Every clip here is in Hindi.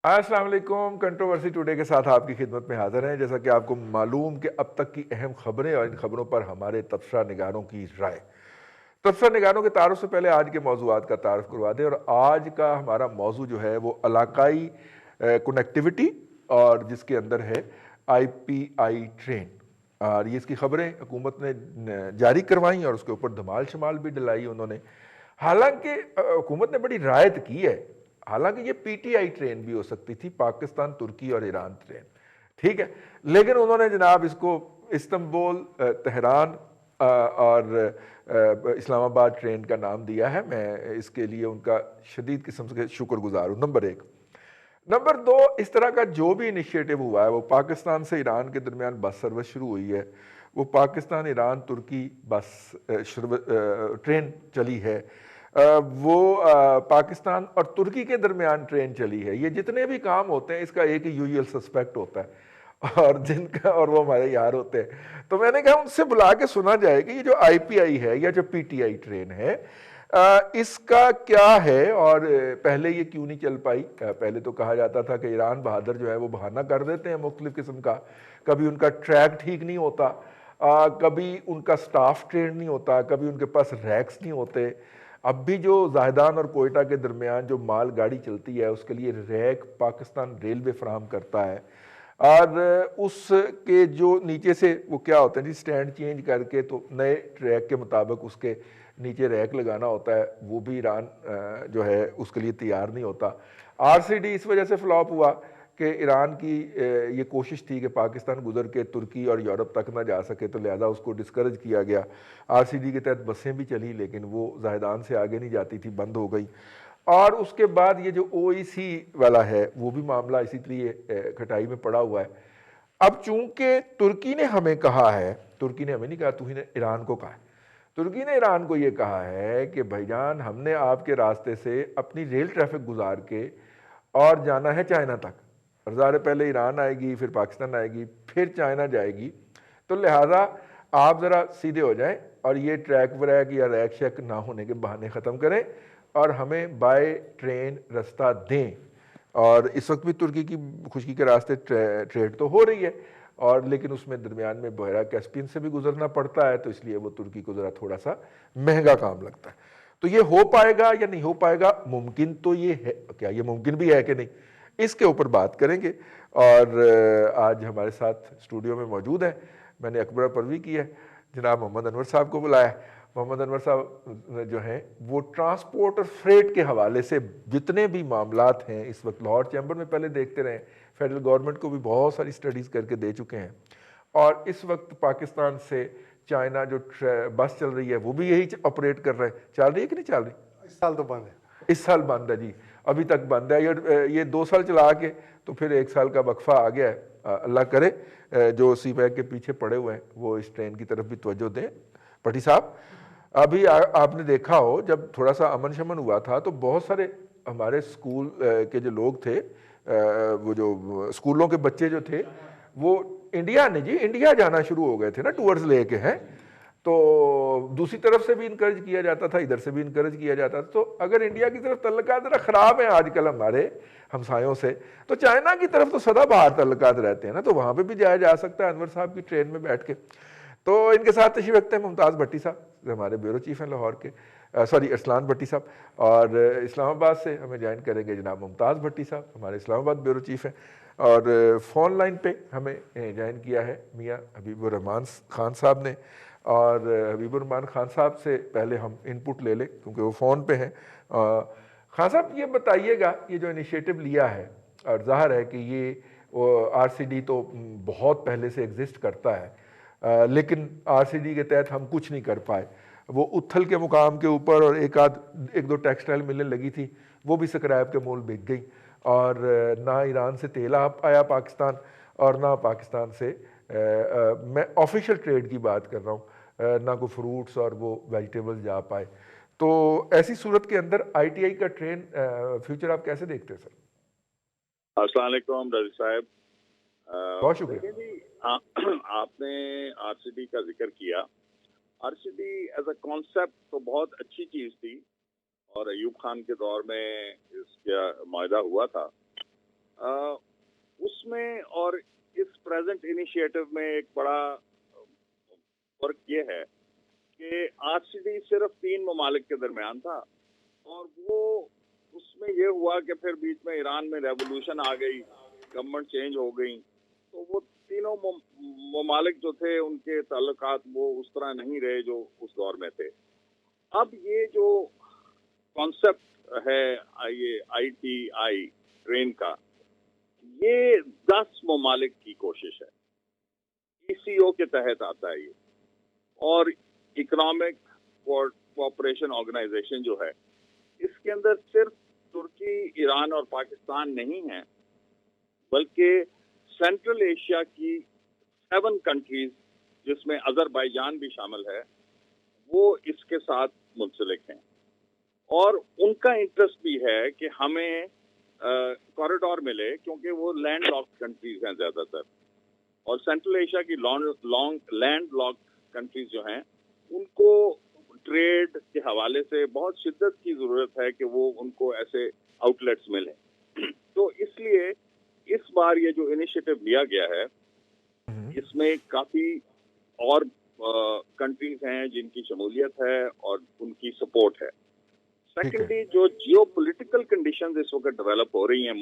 अस्सलाम वालेकुम। कंट्रोवर्सी टुडे के साथ आपकी खिदमत में हाजिर हैं। जैसा कि आपको मालूम कि अब तक की अहम खबरें और इन खबरों पर हमारे तबसरा निगारों की राय। तबसरा निगारों के तारुफ से पहले आज के मौजूआत का तारुफ करवा दें। और आज का हमारा मौजू जो है वो इलाकाई कनेक्टिविटी और जिसके अंदर है IPI ट्रेन। और ये इसकी खबरें हुकूमत ने जारी करवाई और उसके ऊपर धमाल शमाल भी डलाई उन्होंने। हालांकि हुकूमत ने बड़ी रायत की है। हालांकि ये PTI ट्रेन भी हो सकती थी, पाकिस्तान तुर्की और ईरान ट्रेन, ठीक है। लेकिन उन्होंने जनाब इसको इस्तांबुल, तेहरान और इस्लामाबाद ट्रेन का नाम दिया है। मैं इसके लिए उनका शदीद किस्म से शुक्रगुजार हूँ। नंबर एक। नंबर दो, इस तरह का जो भी इनिशिएटिव हुआ है वो पाकिस्तान से ईरान के दरमियान बस सर्विस शुरू हुई है, वो पाकिस्तान ईरान तुर्की बस ट्रेन चली है, वो पाकिस्तान और तुर्की के दरमियान ट्रेन चली है। ये जितने भी काम होते हैं इसका एक ही यूजुअल सस्पेक्ट होता है और वो हमारे यार होते हैं। तो मैंने कहा उनसे बुला के सुना जाए कि ये जो IPI है या जो PTI ट्रेन है इसका क्या है और पहले ये क्यों नहीं चल पाई। पहले तो कहा जाता था कि ईरान बहादुर जो है वो बहाना कर देते हैं मुख्तलिफ किस्म का। कभी उनका ट्रैक ठीक नहीं होता, कभी उनका स्टाफ ट्रेन नहीं होता, कभी उनके पास रैक्स नहीं होते। अब भी जो जायदान और कोयटा के दरमियान जो माल गाड़ी चलती है उसके लिए रैक पाकिस्तान रेलवे फराहम करता है। और उसके जो नीचे से वो क्या होता है जी, स्टैंड चेंज करके तो नए ट्रैक के मुताबिक उसके नीचे रैक लगाना होता है। वो भी ईरान जो है उसके लिए तैयार नहीं होता। RCD इस वजह से फ्लॉप हुआ कि ईरान की ये कोशिश थी कि पाकिस्तान गुजर के तुर्की और यूरोप तक ना जा सके, तो लिहाजा उसको डिस्करेज किया गया। RCD के तहत बसें भी चली लेकिन वो जायदान से आगे नहीं जाती थी, बंद हो गई। और उसके बाद ये जो OEC वाला है वो भी मामला इसी लिए खटाई में पड़ा हुआ है। अब चूंकि तुर्की ने हमें कहा है, तुर्की ने हमें नहीं कहा, तुर्की ने ईरान को कहा है, तुर्की ने ईरान को ये कहा है कि भाईजान हमने आपके रास्ते से अपनी रेल ट्रैफिक गुजार के और जाना है चाइना तक। और ज़ाहिर है पहले ईरान आएगी, फिर पाकिस्तान आएगी, फिर चाइना जाएगी। तो लिहाजा आप ज़रा सीधे हो जाएं और ये ट्रैक व्रैक या रैक शैक ना होने के बहाने ख़त्म करें और हमें बाय ट्रेन रास्ता दें। और इस वक्त भी तुर्की की खुशकी के रास्ते ट्रेड तो हो रही है, और लेकिन उसमें दरमियान में बहरा कैस्पियन से भी गुजरना पड़ता है, तो इसलिए वो तुर्की को ज़रा थोड़ा सा महंगा काम लगता है। तो ये हो पाएगा या नहीं हो पाएगा, मुमकिन तो ये है, क्या ये मुमकिन भी है कि नहीं, इसके ऊपर बात करेंगे। और आज हमारे साथ स्टूडियो में मौजूद है, मैंने अकबर परवी की है, जनाब मोहम्मद अनवर साहब को बुलाया। मोहम्मद अनवर साहब जो हैं वो ट्रांसपोर्ट और फ्रेट के हवाले से जितने भी मामलात हैं इस वक्त लाहौर चैम्बर में पहले देखते रहे, फेडरल गवर्नमेंट को भी बहुत सारी स्टडीज़ करके दे चुके हैं। और इस वक्त पाकिस्तान से चाइना जो बस चल रही है वो भी यही ऑपरेट कर रहे हैं। चल रही है कि नहीं चल रही? इस साल तो बंद है। इस साल बंद है जी, अभी तक बंद है। ये 2 साल चला के तो फिर 1 साल का वक्फा आ गया है। अल्लाह करे जो CPEC के पीछे पड़े हुए हैं वो इस ट्रेन की तरफ भी तवज्जो दें। पटी साहब, अभी आपने देखा हो जब थोड़ा सा अमन शमन हुआ था तो बहुत सारे हमारे स्कूल के जो लोग थे, वो जो स्कूलों के बच्चे जो थे वो इंडिया ने जी इंडिया जाना शुरू हो गए थे ना, टूर्स लेके हैं। तो दूसरी तरफ से भी इनकरेज किया जाता था, इधर से भी इनकरेज किया जाता था। तो अगर इंडिया की तरफ तल्लुकात जरा खराब है आजकल हमारे हमसायों से, तो चाइना की तरफ तो सदाबहार तल्लुकात रहते हैं ना, तो वहां पे भी जाया जा सकता है अनवर साहब की ट्रेन में बैठ के। तो इनके साथ तशरीफ रखते हैं मुमताज़ भट्टी साहब, हमारे ब्यूरो चीफ हैं लाहौर के, सॉरी अरसलान भट्टी साहब। और इस्लामाबाद से हमें ज्वाइन करेंगे जनाब मुमताज़ भट्टी साहब, हमारे इस्लामाबाद ब्यूरो चीफ हैं। और फ़ोन लाइन पे हमें ज्वाइन किया है मियाँ हबीबुर रहमान खान साहब ने। और हबीबुर रहमान खान साहब से पहले हम इनपुट ले लें क्योंकि वो फ़ोन पे हैं। खान साहब ये बताइएगा, ये जो इनिशिएटिव लिया है, और ज़ाहिर है कि ये RCD तो बहुत पहले से एग्जिस्ट करता है, लेकिन RCD के तहत हम कुछ नहीं कर पाए। वो उथल के मुकाम के ऊपर और एक दो टेक्सटाइल मिलें लगी थी, वो भी स्क्रैप के मोल बिक गई। और ना ईरान से तेल आया पाकिस्तान, और ना पाकिस्तान से मैं ऑफिशियल ट्रेड की बात कर रहा हूँ, ना कोई फ्रूट्स और वो वेजिटेबल्स जा पाए। तो ऐसी सूरत के अंदर ITI का ट्रेन फ्यूचर आप कैसे देखते हैं सर? अस्सलाम वालेकुम रज़ी साहब। बहुत शुक्रिया। देखिए जी, आपने RCD का जिक्र किया। RCD एज अ कॉन्सेप्ट तो बहुत अच्छी चीज़ थी और अयूब खान के दौर में इसका मायदा हुआ था। उसमें और इस प्रेजेंट इनिशिएटिव में एक बड़ा फर्क ये है कि आरसीडी सिर्फ 3 ममालिक के दरमियान था, और वो उसमें ये हुआ कि फिर बीच में ईरान में रेवोल्यूशन आ गई, गवर्नमेंट चेंज हो गई, तो वो तीनों ममालिक जो थे उनके ताल्लुकात वो उस तरह नहीं रहे जो उस दौर में थे। अब ये जो कॉन्सेप्ट है ये ITI ट्रेन का, ये 10 ममालिक की कोशिश है, ECO के तहत आता है ये, और इकोनॉमिक कोऑपरेशन ऑर्गेनाइजेशन जो है, इसके अंदर सिर्फ तुर्की, ईरान और पाकिस्तान नहीं है, बल्कि सेंट्रल एशिया की 7 कंट्रीज, जिसमें अजरबैजान भी शामिल है, वो इसके साथ मुंसलिक हैं, और उनका इंटरेस्ट भी है कि हमें कॉरिडोर मिले, क्योंकि वो लैंड लॉक कंट्रीज हैं ज्यादातर, और सेंट्रल एशिया की लैंड लॉक कंट्रीज जो हैं, उनको ट्रेड के हवाले से बहुत शिद्दत की जरूरत है कि वो उनको ऐसे आउटलेट्स मिले। तो इसलिए इस बार ये जो इनिशिएटिव लिया गया है, इसमें काफी और कंट्रीज हैं जिनकी शमूलियत है और उनकी सपोर्ट है। सेकेंडली, जो जियोपॉलिटिकल कंडीशंस इस वक्त डेवलप हो रही हैं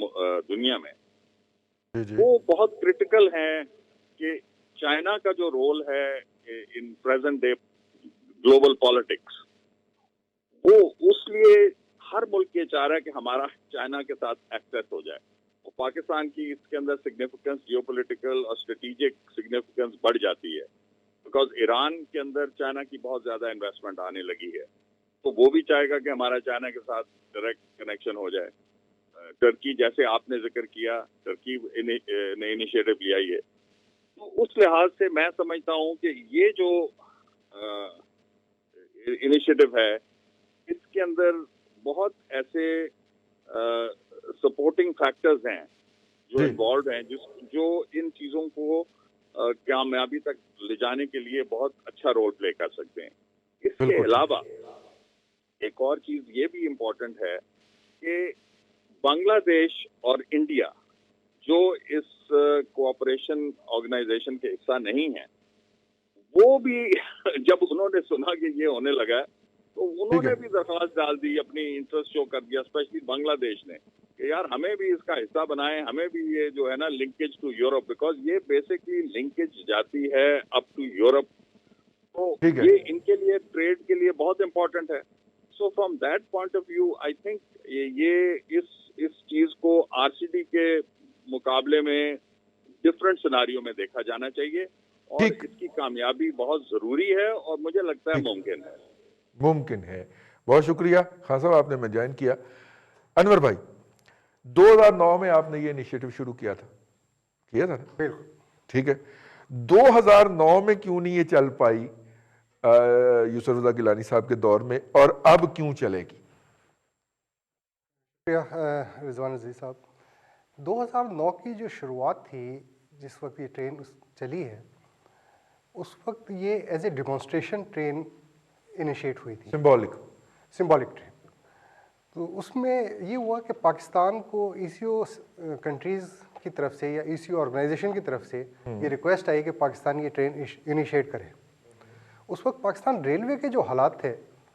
दुनिया में, वो बहुत क्रिटिकल हैं कि चाइना का जो रोल है in present day global politics, वो उसलिए हर मुल्क ये चाह रहा है कि हमारा चाइना के साथ एक्सेस हो जाए, और पाकिस्तान की इसके अंदर सिग्निफिकेंस, जियोपॉलिटिकल और स्ट्रेटेजिक सिग्निफिकेंस बढ़ जाती है, बिकॉज ईरान के अंदर चाइना की बहुत ज्यादा इन्वेस्टमेंट आने लगी है, तो वो भी चाहेगा कि हमारा चाइना के साथ डायरेक्ट कनेक्शन हो जाए। टर्की, जैसे आपने जिक्र किया, टर्की ने इनिशिएटिव लिया ही है, तो उस लिहाज से मैं समझता हूँ कि ये जो इनिशिएटिव है, इसके अंदर बहुत ऐसे सपोर्टिंग फैक्टर्स हैं जो इन्वॉल्व हैं, जो इन चीजों को कामयाबी तक ले जाने के लिए बहुत अच्छा रोल प्ले कर सकते हैं। इसके अलावा एक और चीज ये भी इम्पोर्टेंट है कि बांग्लादेश और इंडिया, जो इस कोऑपरेशन ऑर्गेनाइजेशन के हिस्सा नहीं है, वो भी जब उन्होंने सुना कि ये होने लगा, तो उन्होंने भी दरख्वास्त डाल दी, अपनी इंटरेस्ट शो कर दिया, स्पेशली बांग्लादेश ने, कि यार हमें भी इसका हिस्सा बनाएं, हमें भी ये जो है ना लिंकेज टू यूरोप, बिकॉज ये बेसिकली लिंकेज जाती है अप टू यूरोप, तो ये इनके लिए ट्रेड के लिए बहुत इंपॉर्टेंट है। So from that point of view I think ये इस चीज को आरसीडी के मुकाबले में डिफरेंट सिनारियों में देखा जाना चाहिए, और इसकी कामयाबी बहुत जरूरी है, और मुझे लगता है मुमकिन है। बहुत शुक्रिया खान साहब, आपने मैं ज्वाइन किया। अनवर भाई, 2009 में आपने ये इनिशिएटिव शुरू किया था ना? बिल्कुल ठीक है। 2009 में क्यों नहीं ये चल पाई यूसुफ रज़ा गिलानी साहब के दौर में, और अब क्यों चलेगी? रिजवान अजीज साहब, 2009 की जो शुरुआत थी, जिस वक्त ये ट्रेन चली है, उस वक्त ये as a demonstration train initiate हुई थी, सिंबॉलिक ट्रेन। तो उसमें ये हुआ कि पाकिस्तान को ECO कंट्रीज़ की तरफ से या ECO ऑर्गेनाइजेशन की तरफ से ये रिक्वेस्ट आई कि पाकिस्तान ये ट्रेन इनिशिएट करे। उस वक्त पाकिस्तान रेलवे के जो हालात थे,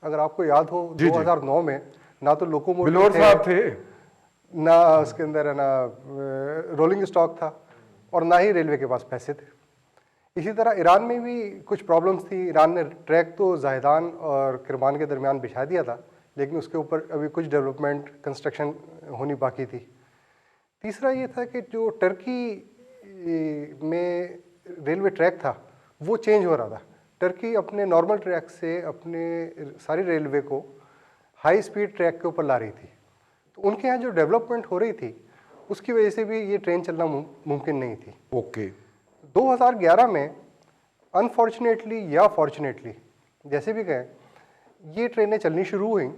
अगर आपको याद हो, 2009 में ना तो लोकोमोटिव थे, ना उसके अंदर है ना रोलिंग स्टॉक था, और ना ही रेलवे के पास पैसे थे। इसी तरह ईरान में भी कुछ प्रॉब्लम्स थी। ईरान ने ट्रैक तो जाहिदान और किरमान के दरमियान बिछा दिया था, लेकिन उसके ऊपर अभी कुछ डेवलपमेंट, कंस्ट्रक्शन होनी बाकी थी। तीसरा ये था कि जो टर्की में रेलवे ट्रैक था वो चेंज हो रहा था। टर्की अपने नॉर्मल ट्रैक से अपने सारी रेलवे को हाई स्पीड ट्रैक के ऊपर ला रही थी, तो उनके यहाँ जो डेवलपमेंट हो रही थी उसकी वजह से भी ये ट्रेन चलना मुमकिन नहीं थी। ओके। 2011 में अनफॉर्चुनेटली या फॉर्चुनेटली, जैसे भी कहें, ये ट्रेनें चलनी शुरू हुई,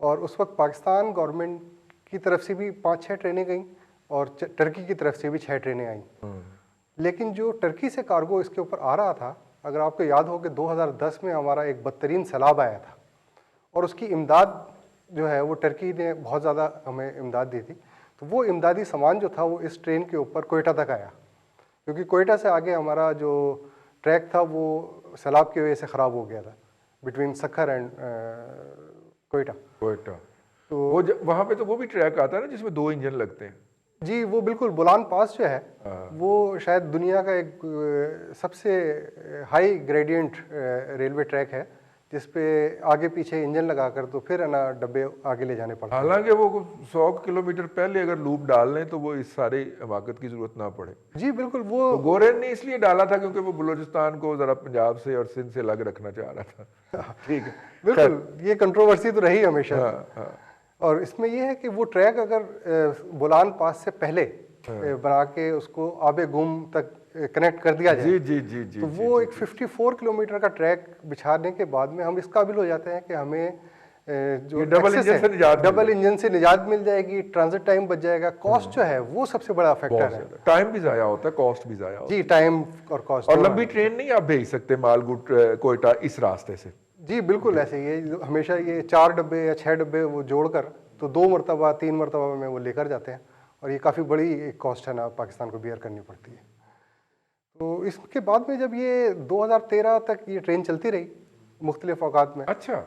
और उस वक्त पाकिस्तान गवर्नमेंट की तरफ से भी 5-6 ट्रेनें गईं और टर्की की तरफ से भी 6 ट्रेनें आईं। लेकिन जो टर्की से कार्गो इसके ऊपर आ रहा था, अगर आपको याद हो कि 2010 में हमारा एक बदतरीन सैलाब आया था, और उसकी इमदाद जो है वो टर्की ने बहुत ज़्यादा हमें इमदाद दी थी। तो वो इमदादी सामान जो था वो इस ट्रेन के ऊपर कोयटा तक आया, क्योंकि कोयटा से आगे हमारा जो ट्रैक था वो सैलाब की वजह से ख़राब हो गया था बिटवीन सखर एंड कोयटा। कोयटा तो वो वहां पे तो वो भी ट्रैक आता है ना जिसमें 2 इंजन लगते हैं। जी वो बिल्कुल बोलान पास जो है हाँ। वो शायद दुनिया का एक सबसे हाई ग्रेडियंट रेलवे ट्रैक है, जिस पे आगे पीछे इंजन लगाकर तो फिर है ना डब्बे आगे ले जाने पड़ते हैं। हालांकि वो 100 किलोमीटर पहले अगर लूप डाल लें तो वो इस सारी हिमाकत की जरूरत ना पड़े। जी बिल्कुल। वो तो गोरेन ने इसलिए डाला था क्योंकि वो बलूचिस्तान को जरा पंजाब से और सिंध से अलग रखना चाह रहा था। ठीक है, बिल्कुल, ये कंट्रोवर्सी तो रही हमेशा। हाँ, हाँ। और इसमें यह है कि वो ट्रैक अगर बोलान पास से पहले बना के उसको आबे गुम तक कनेक्ट कर दिया जाए, जी जी जी जी तो जी, वो जी, एक 54 किलोमीटर का ट्रैक बिछाने के बाद में हम इस काबिल हो जाते हैं कि हमें जो ये डबल access इंजन है, से निजात मिल डबल इंजन से निजात मिल जाएगी, ट्रांजिट टाइम बच जाएगा, कॉस्ट जो है वो सबसे बड़ा फैक्टर बहुत है। ज्यादा टाइम भी जाया होता है, कॉस्ट भी जाया होता जी टाइम और कॉस्ट है। और लंबी ट्रेन नहीं आप भेज सकते मालगुट कोयटा इस रास्ते से। जी बिल्कुल ऐसे ही है। हमेशा ये 4 डब्बे या 6 डब्बे वो जोड़कर तो 2 मरतबा 3 मरतबा में वो लेकर जाते हैं, और ये काफ़ी बड़ी एक कॉस्ट है ना पाकिस्तान को बियर करनी पड़ती है। तो इसके बाद में जब ये 2013 तक ये ट्रेन चलती रही मुख्तलिफ औकात में, अच्छा,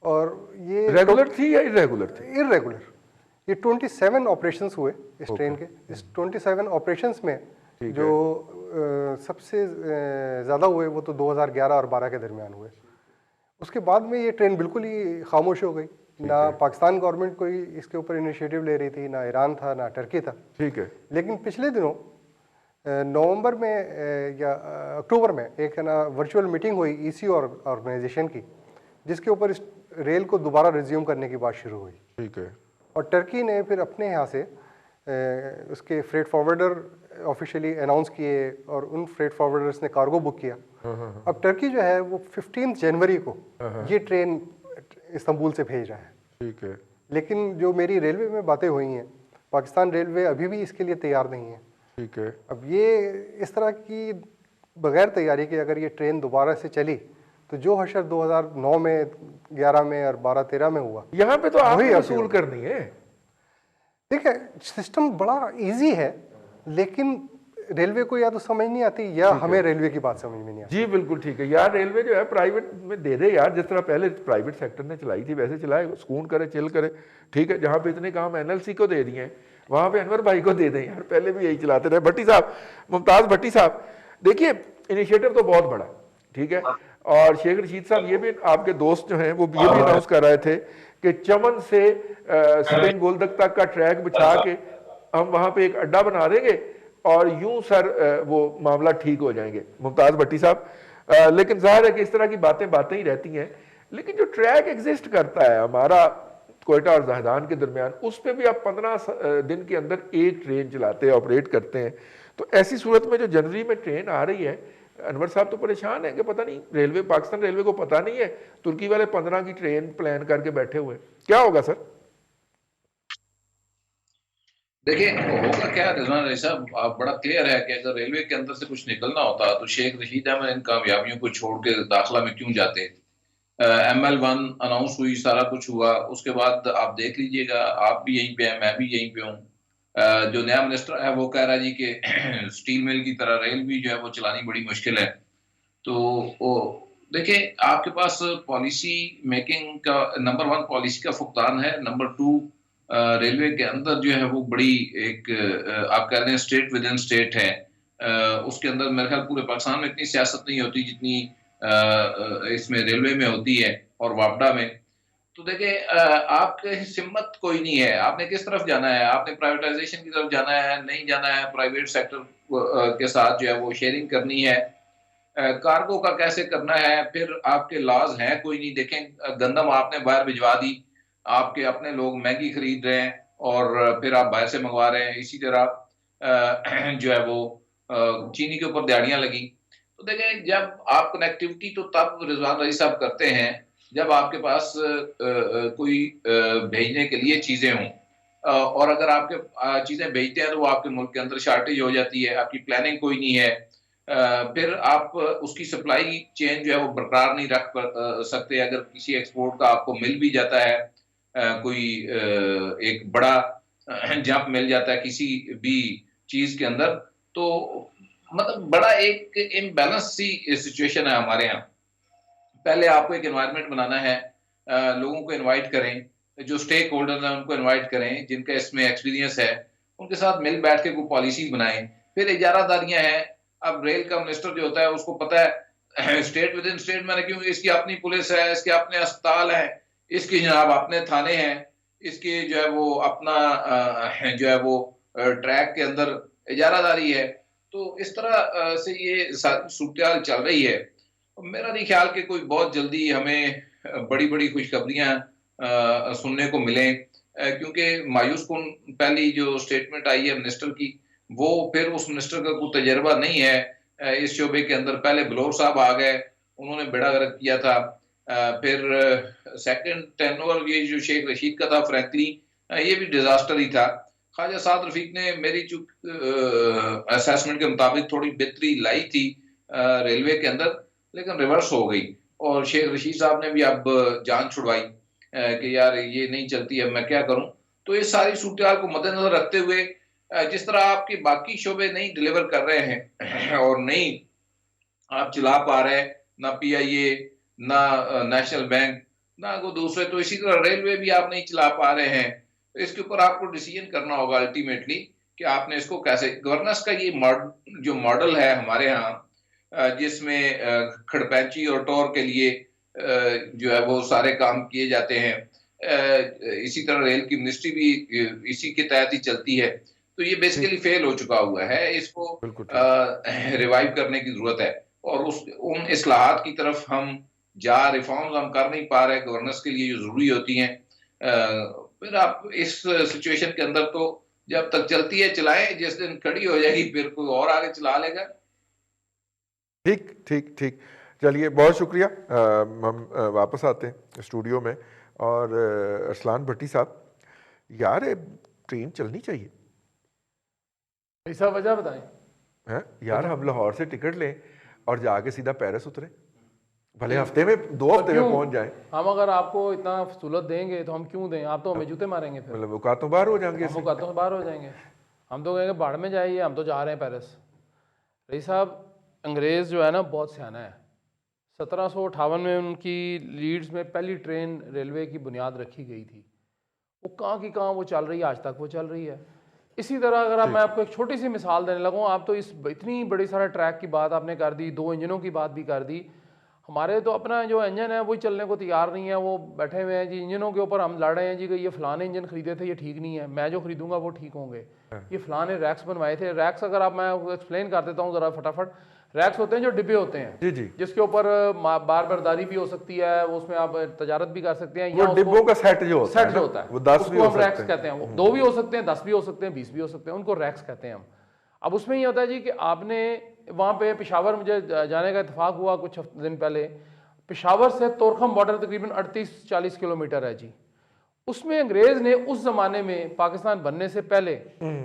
और ये रेगुलर थी या इरेगुलर थी? इरेगुलर, ये 27 ऑपरेशंस हुए इस ट्रेन के। इस 27 ऑपरेशंस में जो सबसे ज़्यादा हुए वो तो 2011 और 12 के दरमियान हुए। उसके बाद में ये ट्रेन बिल्कुल ही खामोश हो गई, ना पाकिस्तान गवर्नमेंट कोई इसके ऊपर इनिशिएटिव ले रही थी, ना ईरान था, ना टर्की था। ठीक है। लेकिन पिछले दिनों नवंबर में या अक्टूबर में एक है ना वर्चुअल मीटिंग हुई ईसी ऑर्गेनाइजेशन की, जिसके ऊपर इस रेल को दोबारा रिज्यूम करने की बात शुरू हुई। ठीक है। और टर्की ने फिर अपने यहाँ से उसके फ्रेट फॉरवर्डर ऑफिशियली अनाउंस किए, और उन फ्रेट फॉरवर्डर्स ने कार्गो बुक किया। अब टर्की जो है वो 15 जनवरी को ये ट्रेन इस्तांबुल से भेज रहा है। ठीक है। लेकिन जो मेरी रेलवे में बातें हुई हैं, पाकिस्तान रेलवे अभी भी इसके लिए तैयार नहीं है। ठीक है। अब ये इस तरह की बगैर तैयारी के अगर ये ट्रेन दोबारा से चली तो जो हशर 2009 में, 11 में और 12-13 में हुआ, यहाँ पे तो आपको वही वसूल करनी है। देखिए सिस्टम बड़ा इजी है, लेकिन रेलवे को या तो समझ नहीं आती या हमें रेलवे की बात समझ में नहीं आती। जी बिल्कुल ठीक है यार, रेलवे जो है प्राइवेट में दे दे यार, जिस तरह पहले प्राइवेट सेक्टर ने चलाई थी वैसे चलाए, सुकून करे, चिल करे। ठीक है, जहाँ पे इतने काम एनएलसी को दे दिए हैं वहाँ पे अनवर भाई को दे दें यार, पहले भी यही चलाते रहे। भट्टी साहब, मुमताज भट्टी साहब, देखिए इनिशिएटिव तो बहुत बड़ा, ठीक है। और शेख रशीद साहब ये भी आपके दोस्त जो हैं वो ये भी अनाउंस कर रहे थे कि चमन से स्पेन गोलदक तक का ट्रैक बिछा के हम वहाँ पे एक अड्डा बना देंगे और यूं सर वो मामला ठीक हो जाएंगे। मुमताज भट्टी साहब, लेकिन जाहिर है कि इस तरह की बातें ही रहती हैं, लेकिन जो ट्रैक एग्जिस्ट करता है हमारा कोयटा और जहदान के दरमियान, उस पर भी आप 15 दिन के अंदर एक ट्रेन चलाते हैं, ऑपरेट करते हैं। तो ऐसी सूरत में जो जनवरी में ट्रेन आ रही है, अनवर साहब तो परेशान है कि पता नहीं रेलवे, पाकिस्तान रेलवे को पता नहीं है, तुर्की वाले 15 की ट्रेन प्लान करके बैठे हुए, क्या होगा सर? देखिए होगा क्या रिजवान रईस साहब, आप बड़ा क्लियर है कि अगर रेलवे के अंदर से कुछ निकलना होता तो शेख रशीद अहमद इन कामयाबियों को छोड़ के दाखिला में क्यों जाते। ML1 अनाउंस हुई, सारा कुछ हुआ, उसके बाद आप देख लीजिएगा, आप भी यहीं पे हैं, मैं भी यहीं पे हूँ। जो नया मिनिस्टर है वो कह रहा है जी कि स्टील मिल की तरह रेल भी जो है वो चलानी बड़ी मुश्किल है। तो वो देखिए आपके पास पॉलिसी मेकिंग का नंबर 1 पॉलिसी का फुकदान है, नंबर 2 रेलवे के अंदर जो है वो बड़ी एक आप कह रहे हैं स्टेट विद इन स्टेट है। उसके अंदर मेरे ख्याल पूरे पाकिस्तान में इतनी सियासत नहीं होती जितनी इसमें रेलवे में होती है और वापडा में। तो देखिए आपके हिम्मत कोई नहीं है, आपने किस तरफ जाना है, आपने प्राइवेटाइजेशन की तरफ जाना है, नहीं जाना है, प्राइवेट सेक्टर के साथ जो है वो शेयरिंग करनी है, कार्गो का कैसे करना है, फिर आपके लॉज हैं कोई नहीं। देखें गंदम आपने बाहर भिजवा दी, आपके अपने लोग मैगी खरीद रहे हैं और फिर आप बाहर से मंगवा रहे हैं। इसी तरह जो है वो चीनी के ऊपर दिहाड़ियां लगी। तो देखें जब आप कनेक्टिविटी तो तब रिजवान रईस साहब करते हैं जब आपके पास कोई भेजने के लिए चीजें हों, और अगर आपके चीजें भेजते हैं तो वो आपके मुल्क के अंदर शार्टेज हो जाती है, आपकी प्लानिंग कोई नहीं है, फिर आप उसकी सप्लाई चेन जो है वो बरकरार नहीं रख सकते। अगर किसी एक्सपोर्ट का आपको मिल भी जाता है कोई एक बड़ा जंप मिल जाता है किसी भी चीज के अंदर, तो मतलब बड़ा एक इम्बैलेंस सी सिचुएशन है हमारे यहाँ। पहले आपको एक एनवायरनमेंट बनाना है, लोगों को इनवाइट करें, जो स्टेक होल्डर हैं उनको इनवाइट करें जिनका इसमें एक्सपीरियंस है, उनके साथ मिल बैठ के कोई पॉलिसी बनाएं। फिर इजारादारियां हैं, अब रेल का मिनिस्टर जो होता है उसको पता है स्टेट विद इन स्टेट मैंने क्यों, इसकी अपनी पुलिस है, इसके अपने अस्पताल हैं, इसकी जनाब अपने थाने हैं, इसके जो है वो अपना जो है वो ट्रैक के अंदर इजारादारी है। तो इस तरह से ये सूरत चल रही है। मेरा नहीं ख्याल कि कोई बहुत जल्दी हमें बड़ी बड़ी खुशखबरियां सुनने को मिलें, क्योंकि मायूस कुन पहली जो स्टेटमेंट आई है मिनिस्टर की, वो फिर उस मिनिस्टर का कोई तजर्बा नहीं है इस शोबे के अंदर। पहले बलोर साहब आ गए, उन्होंने बेड़ा गर्क किया था, फिर सेकंड टेनओवर ये जो शेख रशीद का था फ्रैंकली, ये भी डिजास्टर ही था। ख्वाजा साद रफीक ने मेरी चूक असेसमेंट के मुताबिक थोड़ी बेहतरी लाई थी रेलवे के अंदर, लेकिन रिवर्स हो गई, और शेख रशीद साहब ने भी अब जान छुड़वाई कि यार ये नहीं चलती, अब मैं क्या करूं। तो ये सारी सूरत को मद्देनजर रखते हुए जिस तरह आपके बाकी शोबे नहीं डिलीवर कर रहे हैं और नहीं आप चला पा रहे हैं, ना पीआईए, ना नेशनल बैंक, ना कोई दूसरे, तो इसी तरह रेलवे भी आप नहीं चला पा रहे हैं। तो इसके ऊपर आपको डिसीजन करना होगा अल्टीमेटली कि आपने इसको कैसे, गवर्नेंस का ये जो मॉडल है हमारे यहाँ, जिसमें खड़पैंची और टोर के लिए जो है वो सारे काम किए जाते हैं, इसी तरह रेल की मिनिस्ट्री भी इसी के तहत ही चलती है। तो ये बेसिकली फेल हो चुका हुआ है, इसको रिवाइव करने की जरूरत है, और उन इस्लाहात की तरफ हम रिफॉर्म्स हम कर नहीं पा रहे गवर्नेंस के लिए जो जरूरी होती हैं। फिर आप इस सिचुएशन के अंदर तो जब तक चलती है चलाएं, जिस दिन खड़ी हो जाएगी फिर कोई और आगे चला लेगा। ठीक ठीक ठीक, चलिए बहुत शुक्रिया। हम वापस आते हैं स्टूडियो में, और अरसलान भट्टी साहब, यार ट्रेन चलनी चाहिए, ऐसा वजह बताएं। हैं यार, हम लाहौर से टिकट लें और जाके सीधा पेरिस उतरे, भले हफ्ते में 2 हफ्ते में पहुंच जाएं। हम अगर आपको इतना सहूलत देंगे तो हम क्यों दें? आप तो हमें जूते मारेंगे, फिर मतलब औकातों बाहर हो जाएंगे, हम औकातों से बाहर हो जाएंगे। हम तो कहेंगे बाढ़ में जाइए, हम तो जा रहे हैं पेरिस। रही साहब, अंग्रेज़ जो है ना बहुत सियाना है। 1758 में उनकी लीड्स में पहली ट्रेन रेलवे की बुनियाद रखी गई थी। वो कहाँ की कहाँ वो चल रही है, आज तक वो चल रही है। इसी तरह अगर मैं आपको एक छोटी सी मिसाल देने लगूँ, आप तो इस इतनी बड़ी सारा ट्रैक की बात आपने कर दी, 2 इंजनों की बात भी कर दी। हमारे तो अपना जो इंजन है वही चलने को तैयार नहीं है, वो बैठे हुए हैं जी इंजनों के ऊपर। हम लड़ रहे हैं जी कि ये फलाने इंजन खरीदे थे, ये ठीक नहीं है, मैं जो खरीदूंगा वो ठीक होंगे, ये फलाने रैक्स बनवाए थे। रैक्स अगर आप, मैं एक्सप्लेन कर देता हूँ ज़रा फटाफट। रैक्स होते हैं जो डिब्बे होते हैं जी जी, जिसके ऊपर बार बर्दारी भी हो सकती है, उसमें आप तजारत भी कर सकते हैं। वो डिब्बों का सेट जो होता है, वो 10 भी हो सकते हैं, रैक्स कहते हैं। वो 2 भी हो सकते हैं, 10 भी हो सकते हैं, 20 भी हो सकते हैं, उनको रैक्स कहते हैं हम। अब उसमें ये होता है जी कि आपने वहाँ पे पेशावर, मुझे जाने का इत्तेफाक हुआ कुछ दिन पहले, पेशावर से तोरखम बॉर्डर तकरीबन 38-40 किलोमीटर है जी। उसमें अंग्रेज ने उस जमाने में पाकिस्तान बनने से पहले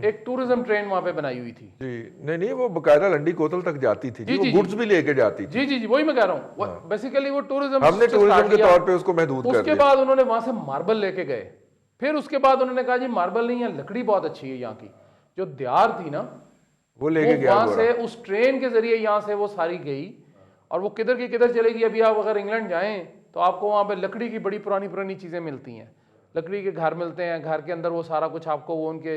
एक टूरिज्म ट्रेन वहां पे बनाई हुई थी जी। नहीं, वो बकायदा लंडी कोतल तक जाती थी जी, वो गुड्स भी लेके जाती थी। जी जी जी, वही मैं कह रहा हूँ। बेसिकली वो टूरिज्म, हमने टूरिज्म के तौर पे उसको महदूद कर दिया। उसके बाद उन्होंने वहां से मार्बल लेके गए। फिर उसके बाद उन्होंने कहा जी मार्बल नहीं है, लकड़ी बहुत अच्छी है यहाँ की। जो दियार थी ना वो लेके गया, वहां से उस ट्रेन के जरिए यहाँ से वो सारी गई, और वो किधर की किधर चलेगी। अभी आप अगर इंग्लैंड जाएं तो आपको वहाँ पे लकड़ी की बड़ी पुरानी पुरानी चीज़ें मिलती हैं, लकड़ी के घर मिलते हैं, घर के अंदर वो सारा कुछ आपको, वो उनके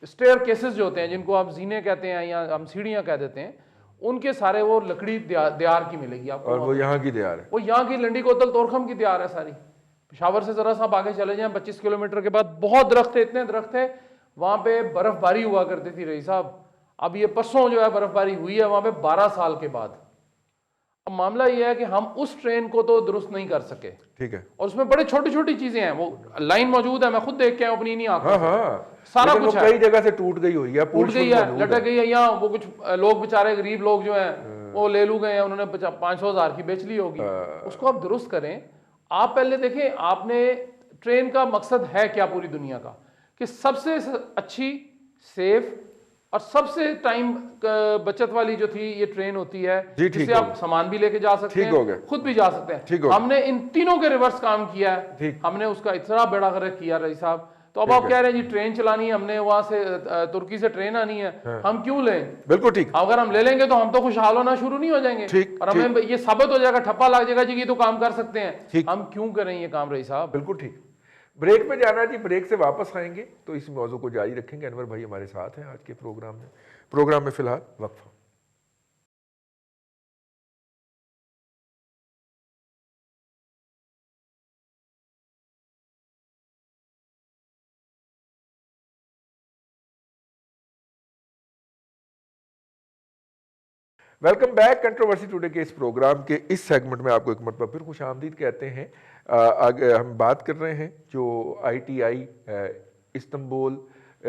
स्टेयर केसेस जो होते हैं जिनको आप जीने कहते हैं या हम सीढ़ियाँ कह देते हैं, उनके सारे वो लकड़ी दियार की मिलेगी आपको। और वो यहाँ की दियार है, वो यहाँ की लंडी कोतल तोरखम की दियार है सारी। पेशावर से ज़रा सा आगे चले जाएं 25 किलोमीटर के बाद बहुत दरख्त थे, इतने दरख्त थे वहाँ पे, बर्फबारी हुआ करती थी रही साहब। अब ये परसों जो है बर्फबारी हुई है वहाँ पे 12 साल के बाद। अब मामला ये है कि हम उस ट्रेन को तो दुरुस्त नहीं कर सके, ठीक है, और उसमें बड़ी छोटी छोटी चीजें हैं। वो लाइन मौजूद है, मैं खुद देख के आया अपनी नहीं आंखों से, सारा कुछ है। कई जगह से टूट गई हुई है, टूट गई है, लटक गई है। यहाँ वो कुछ लोग बेचारे गरीब लोग जो हैं वो ले लू गए हैं, उन्होंने 500,000 की बेच ली होगी, उसको आप दुरुस्त करें। आप पहले देखें आपने ट्रेन का मकसद है क्या पूरी दुनिया का, कि सबसे अच्छी, सेफ और सबसे टाइम बचत वाली जो थी ये ट्रेन होती है, जिससे आप सामान भी लेके जा सकते हैं, खुद भी जा सकते हैं। हमने इन तीनों के रिवर्स काम किया है। हमने उसका इतना बड़ा गर्क किया रही साहब तो अब आप कह रहे हैं जी ट्रेन चलानी है हमने, वहां से तुर्की से ट्रेन आनी है, हम क्यों लें? बिल्कुल ठीक। अगर हम ले लेंगे तो हम तो खुशहाल होना शुरू नहीं हो जाएंगे, ठीक, और हमें ये साबित हो जाएगा, ठप्पा लग जाएगा जी ये तो काम कर सकते हैं, ठीक। हम क्यों करें ये काम रईस साहब? बिल्कुल ठीक। ब्रेक पे जाना जी, ब्रेक से वापस आएंगे तो इस मौजू को जारी रखेंगे। अनवर भाई हमारे साथ हैं आज के प्रोग्राम में फिलहाल वक्फा। Welcome back. कंट्रोवर्सी टुडे के इस प्रोग्राम के इस सेगमेंट में आपको एक मरतबा फिर खुश आमदीद कहते हैं। आगे हम बात कर रहे हैं जो ITI इस्तांबुल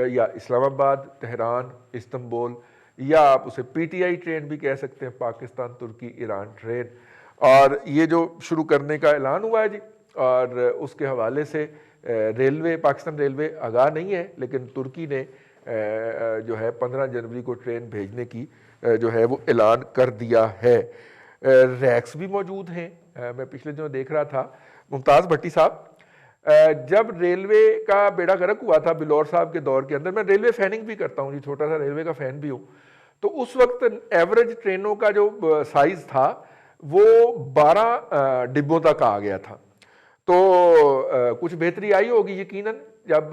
या इस्लामाबाद तेहरान इस्तांबुल, या आप उसे PTI ट्रेन भी कह सकते हैं, पाकिस्तान तुर्की ईरान ट्रेन, और ये जो शुरू करने का ऐलान हुआ है जी, और उसके हवाले से रेलवे, पाकिस्तान रेलवे आगाह नहीं है, लेकिन तुर्की ने जो है 15 जनवरी को ट्रेन भेजने की जो है वो ऐलान कर दिया है। रैक्स भी मौजूद हैं। मैं पिछले दिनों देख रहा था, मुमताज़ भट्टी साहब, जब रेलवे का बेड़ा गर्क हुआ था बिलौर साहब के दौर के अंदर, मैं रेलवे फैनिंग भी करता हूँ जी, छोटा सा रेलवे का फ़ैन भी हूँ, तो उस वक्त एवरेज ट्रेनों का जो साइज़ था वो 12 डिब्बों तक आ गया था। तो कुछ बेहतरी आई होगी यकीनन जब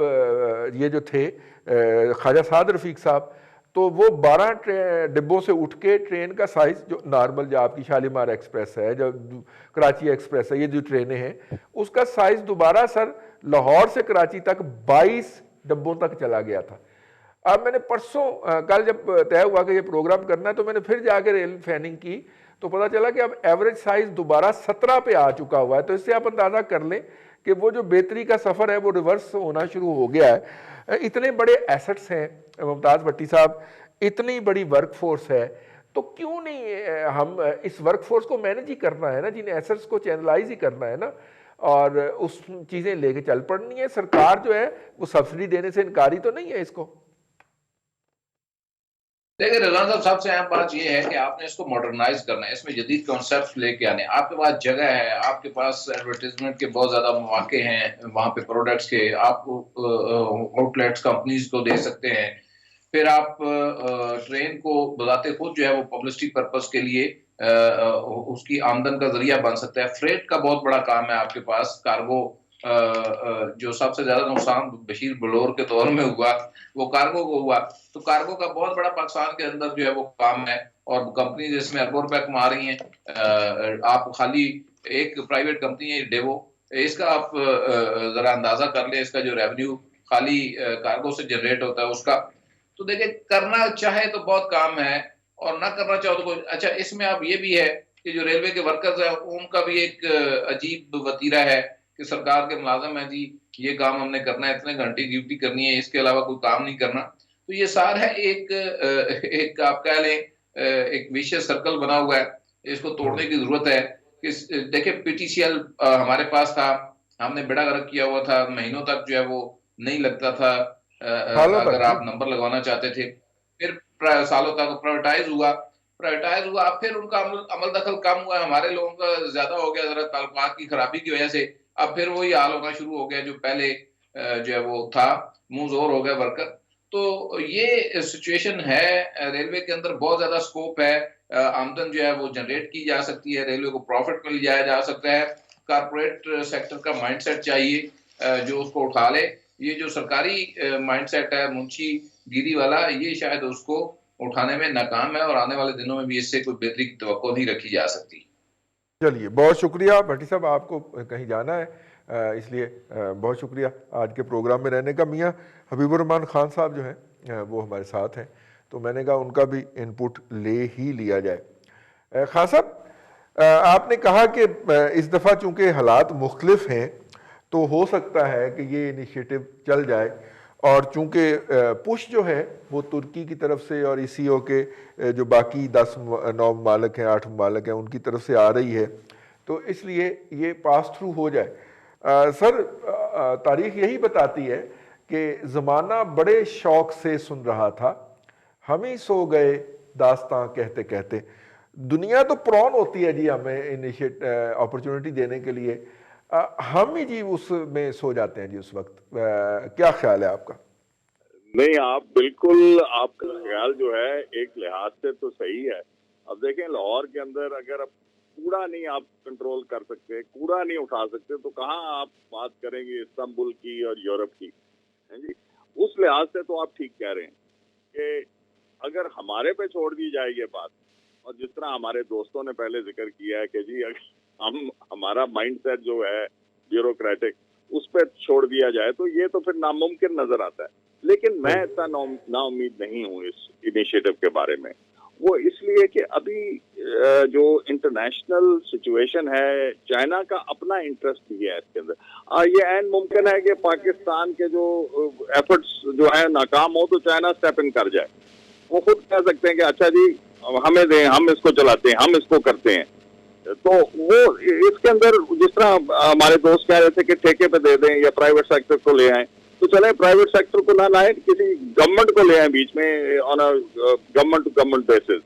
ये जो थे ख्वाजा साद रफ़ीक साहब, तो वो 12 डिब्बों से उठ के ट्रेन का साइज़ जो नॉर्मल, जो आपकी शालीमार एक्सप्रेस है, जो कराची एक्सप्रेस है, ये जो ट्रेनें हैं, उसका साइज़ दोबारा सर लाहौर से कराची तक 22 डिब्बों तक चला गया था। अब मैंने परसों कल जब तय हुआ कि ये प्रोग्राम करना है, तो मैंने फिर जाके रेल फैनिंग की, तो पता चला कि अब एवरेज साइज़ दोबारा 17 पे आ चुका हुआ है। तो इससे आप अंदाज़ा कर लें कि वो जो बेहतरी का सफ़र है वो रिवर्स होना शुरू हो गया है। इतने बड़े एसेट्स हैं मुमताज़ भट्टी साहब, इतनी बड़ी वर्कफोर्स है, तो क्यों नहीं हम इस वर्कफोर्स को मैनेज ही करना है ना, जिन एसेट्स को चैनलाइज ही करना है ना, और उस चीज़ें लेके चल पड़नी है। सरकार जो है वो सब्सिडी देने से इनकारी तो नहीं है इसको। देखिए रिजवान साहब, सबसे अहम बात यह है कि आपने इसको मॉडर्नाइज करना है, इसमें जदीद कॉन्सेप्ट लेके आने। आपके पास जगह है, आपके पास एडवर्टीजमेंट के बहुत ज्यादा मौके हैं, वहां पे प्रोडक्ट्स के आप आउटलेट्स कंपनीज को दे सकते हैं। फिर आप ट्रेन को बताते खुद जो है वो पब्लिसिटी पर्पस के लिए उसकी आमदन का जरिया बन सकता है। फ्रेट का बहुत बड़ा काम है आपके पास, कार्गो जो सबसे ज्यादा नुकसान बशीर बलोर के दौर में हुआ वो कार्गो को हुआ। तो कार्गो का बहुत बड़ा पाकिस्तान के अंदर जो है वो काम है, और कंपनी जिसमें अरबों रुपए कमा रही हैं। आप खाली एक प्राइवेट कंपनी है डेवो, इसका आप जरा अंदाजा कर ले, इसका जो रेवेन्यू खाली कार्गो से जनरेट होता है उसका। तो देखिए, करना चाहे तो बहुत काम है, और ना करना चाहो तो कोई। अच्छा, इसमें अब ये भी है कि जो रेलवे के वर्कर्स हैं उनका भी एक अजीब वतीरा है कि सरकार के मुलाजम है जी, ये काम हमने करना है, इतने घंटे ड्यूटी करनी है, इसके अलावा कोई काम नहीं करना। तो ये सारा एक आप कह लें एक विशेष सर्कल बना हुआ है, इसको तोड़ने की जरूरत है। कि देखिए PTCL हमारे पास था, हमने बेड़ा गर्क किया हुआ था, महीनों तक जो है वो नहीं लगता था अगर आप नंबर लगवाना चाहते थे। फिर सालों तक प्राइवेटाइज हुआ, फिर उनका अमल दखल कम हुआ, हमारे लोगों का ज्यादा हो गया जरा ताल्लुकात की खराबी की वजह से। अब फिर वही हाल होना शुरू हो गया जो पहले जो है वो था, मुंह जोर हो गया वर्कर। तो ये सिचुएशन है, रेलवे के अंदर बहुत ज्यादा स्कोप है, आमदन जो है वो जनरेट की जा सकती है, रेलवे को प्रॉफिट में ले जाया जा सकता है। कारपोरेट सेक्टर का माइंडसेट चाहिए जो उसको उठा ले। ये जो सरकारी माइंडसेट है मुंशी गिरी वाला, ये शायद उसको उठाने में नाकाम है, और आने वाले दिनों में भी इससे कोई बेहतरी की तवक्को नहीं रखी जा सकती। चलिए, बहुत शुक्रिया भट्टी साहब, आपको कहीं जाना है इसलिए बहुत शुक्रिया आज के प्रोग्राम में रहने का। मियाँ हबीबुर रहमान खान साहब जो हैं वो हमारे साथ हैं, तो मैंने कहा उनका भी इनपुट ले ही लिया जाए। खान साहब, आपने कहा कि इस दफ़ा चूँकि हालात मुख्तलिफ हैं तो हो सकता है कि ये इनिशिएटिव चल जाए, और चूँकि पुश जो है वो तुर्की की तरफ से और ECO के जो बाकी 9 ममालिक हैं, 8 ममालिक हैं, उनकी तरफ से आ रही है, तो इसलिए ये पास थ्रू हो जाए। सर, तारीख यही बताती है कि ज़माना बड़े शौक़ से सुन रहा था, हम ही सो गए दास्तां कहते कहते। दुनिया तो प्रॉन होती है जी हमें अपॉर्चुनिटी देने के लिए, हम ही जी उसमें सो जाते हैं जी उस वक्त। क्या ख्याल है आपका? नहीं, आप बिल्कुल, आपका ख्याल जो है एक लिहाज से तो सही है। अब देखें, लाहौर के अंदर अगर अब कूड़ा नहीं आप कंट्रोल कर सकते, कूड़ा नहीं उठा सकते, तो कहाँ आप बात करेंगे इस्तांबुल की और यूरोप की, है जी। उस लिहाज से तो आप ठीक कह रहे हैं कि अगर हमारे पे छोड़ दी जाए ये बात, और जिस तरह हमारे दोस्तों ने पहले जिक्र किया है कि जी अगर हमारा माइंडसेट जो है ब्यूरोक्रेटिक, उस पर छोड़ दिया जाए तो ये तो फिर नामुमकिन नजर आता है। लेकिन मैं इतना नाउम्मीद नहीं हूँ इस इनिशिएटिव के बारे में। वो इसलिए कि अभी जो इंटरनेशनल सिचुएशन है, चाइना का अपना इंटरेस्ट भी है इसके अंदर। ये ऐन मुमकिन है कि पाकिस्तान के जो एफर्ट्स जो है नाकाम हो तो चाइना स्टेप इन कर जाए। वो खुद कह सकते हैं कि अच्छा जी हमें दें, हम इसको चलाते हैं, हम इसको करते हैं। तो वो इसके अंदर जिस तरह हमारे दोस्त कह रहे थे कि ठेके पे दे दें या प्राइवेट सेक्टर को ले आए, तो चले प्राइवेट सेक्टर को ना लाए, किसी गवर्नमेंट को ले आए बीच में on a government to government basis.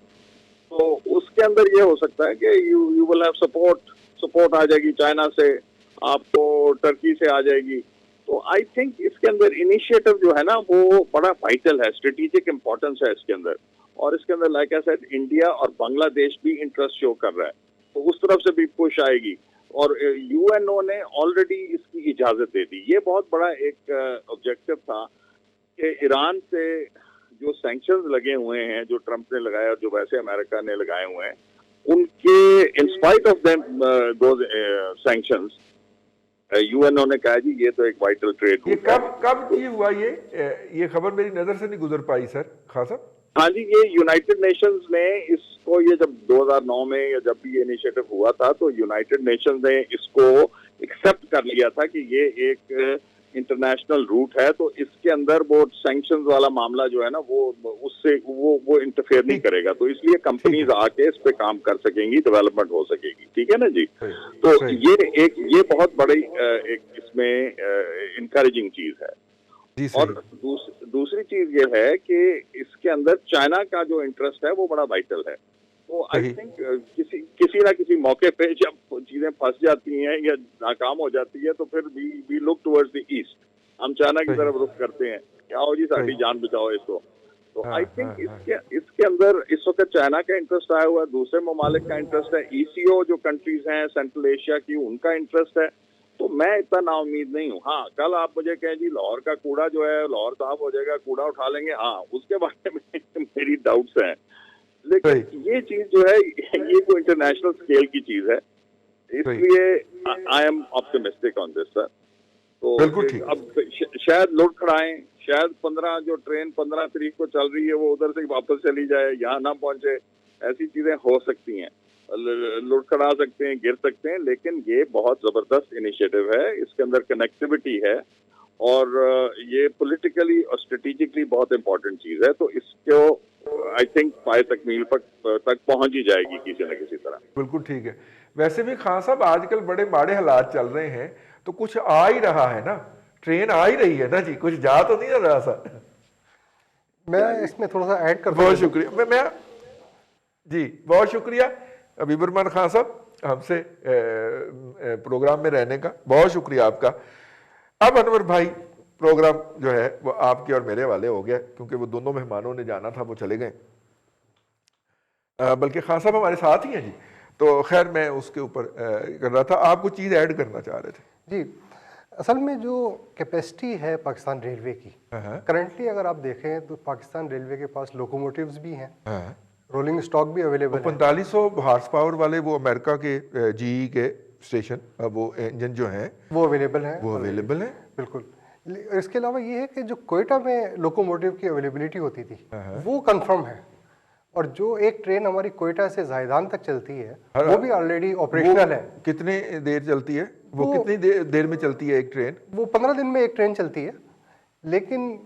तो उसके अंदर ये हो सकता है कि यू विल हैव सपोर्ट आ जाएगी चाइना से, आपको टर्की से आ जाएगी। तो आई थिंक इसके अंदर इनिशिएटिव जो है ना वो बड़ा वाइटल है, स्ट्रेटेजिक इंपॉर्टेंस है इसके अंदर। और इसके अंदर लाइक आई सेड इंडिया और बांग्लादेश भी इंटरेस्ट शो कर रहा है, तो उस तरफ से भी पुश आएगी। और यूएनओ ने ऑलरेडी इसकी इजाजत दे दी। ये बहुत बड़ा एक ऑब्जेक्टिव था कि ईरान से जो सैंक्शंस लगे हुए हैं, जो ट्रंप ने लगाए और जो वैसे अमेरिका ने लगाए हुए हैं, उनके in spite of them those sanctions, UNO ने कहा जी ये तो एक वाइटल ट्रेड ये कब ये हुआ? ये खबर मेरी नजर से नहीं गुजर पाई सर खान साहब। हाँ जी, ये यूनाइटेड नेशंस ने इसको, ये जब 2009 में या जब भी ये इनिशिएटिव हुआ था तो यूनाइटेड नेशंस ने इसको एक्सेप्ट कर लिया था कि ये एक इंटरनेशनल रूट है। तो इसके अंदर वो सैंक्शंस वाला मामला जो है ना वो उससे वो इंटरफेयर नहीं करेगा। तो इसलिए कंपनीज आके इस पे काम कर सकेंगी, डेवलपमेंट हो सकेगी। ठीक है ना जी। तो ये बहुत बड़ी एक इसमें इंकरेजिंग चीज है। और दूसरी चीज ये है कि इसके अंदर चाइना का जो इंटरेस्ट है वो बड़ा वाइटल है। तो आई थिंक किसी ना किसी मौके पे जब चीजें फंस जाती हैं या नाकाम हो जाती है तो फिर we look towards the east, हम चाइना की तरफ रुख करते हैं, क्या हो जी साडी जान बचाओ इसको। तो आई थिंक इसके अंदर इस वक्त चाइना का इंटरेस्ट आया हुआ है, दूसरे ममालिक का इंटरेस्ट है, ECO जो कंट्रीज हैं सेंट्रल एशिया की उनका इंटरेस्ट है। तो मैं इतना नाउम्मीद नहीं हूँ। हाँ, कल आप मुझे कहें जी लाहौर का कूड़ा जो है लाहौर साफ हो जाएगा, कूड़ा उठा लेंगे, हाँ उसके बारे में मेरी डाउट्स हैं। लेकिन ये चीज जो है ये कोई इंटरनेशनल स्केल की चीज है, इसलिए I am optimistic on this sir. तो अब शायद लोड खड़ाएं, शायद 15 तारीख को चल रही है वो उधर से वापस चली जाए, यहाँ ना पहुंचे, ऐसी चीजें हो सकती हैं, लुढ़खड़ा सकते हैं, गिर सकते हैं। लेकिन ये बहुत जबरदस्त इनिशिएटिव है, इसके अंदर कनेक्टिविटी है और ये पॉलिटिकली और स्ट्रेटेजिकली बहुत इंपॉर्टेंट चीज है। तो इसको आई थिंक पाए तकमील तक पहुंच ही जाएगी किसी न किसी तरह। बिल्कुल ठीक है। वैसे भी खान साहब आजकल बड़े माड़े हालात चल रहे हैं, तो कुछ आ ही रहा है ना, ट्रेन आ ही रही है ना जी, कुछ जा तो नहीं रहा सर। मैं इसमें थोड़ा सा ऐड कर, बहुत शुक्रिया। मैं जी बहुत शुक्रिया हबीब रहमान खान साहब, हमसे प्रोग्राम में रहने का बहुत शुक्रिया आपका। अब अनवर भाई, प्रोग्राम जो है वो आपके और मेरे वाले हो गया, क्योंकि वो दोनों मेहमानों ने जाना था वो चले गए, बल्कि खान साहब हमारे साथ ही हैं जी। तो खैर मैं उसके ऊपर कर रहा था, आप कुछ चीज़ ऐड करना चाह रहे थे जी। असल में जो कैपेसिटी है पाकिस्तान रेलवे की करंटली अगर आप देखें तो पाकिस्तान रेलवे के पास लोकोमोटिव्स भी हैं, रोलिंग स्टॉक भी अवेलेबल है। 4500 हार्स पावर वाले वो अमेरिका के GE के स्टेशन, वो इंजन जो हैं वो अवेलेबल हैं बिल्कुल। इसके अलावा ये है कि जो कोयटा में लोकोमोटिव की अवेलेबिलिटी होती थी वो कंफर्म है, और जो एक ट्रेन हमारी कोयटा से जायदान तक चलती है वो भी ऑलरेडी ऑपरेशनल है। कितने देर चलती है वो कितनी देर में चलती है एक ट्रेन? वो 15 दिन में एक ट्रेन चलती है, लेकिन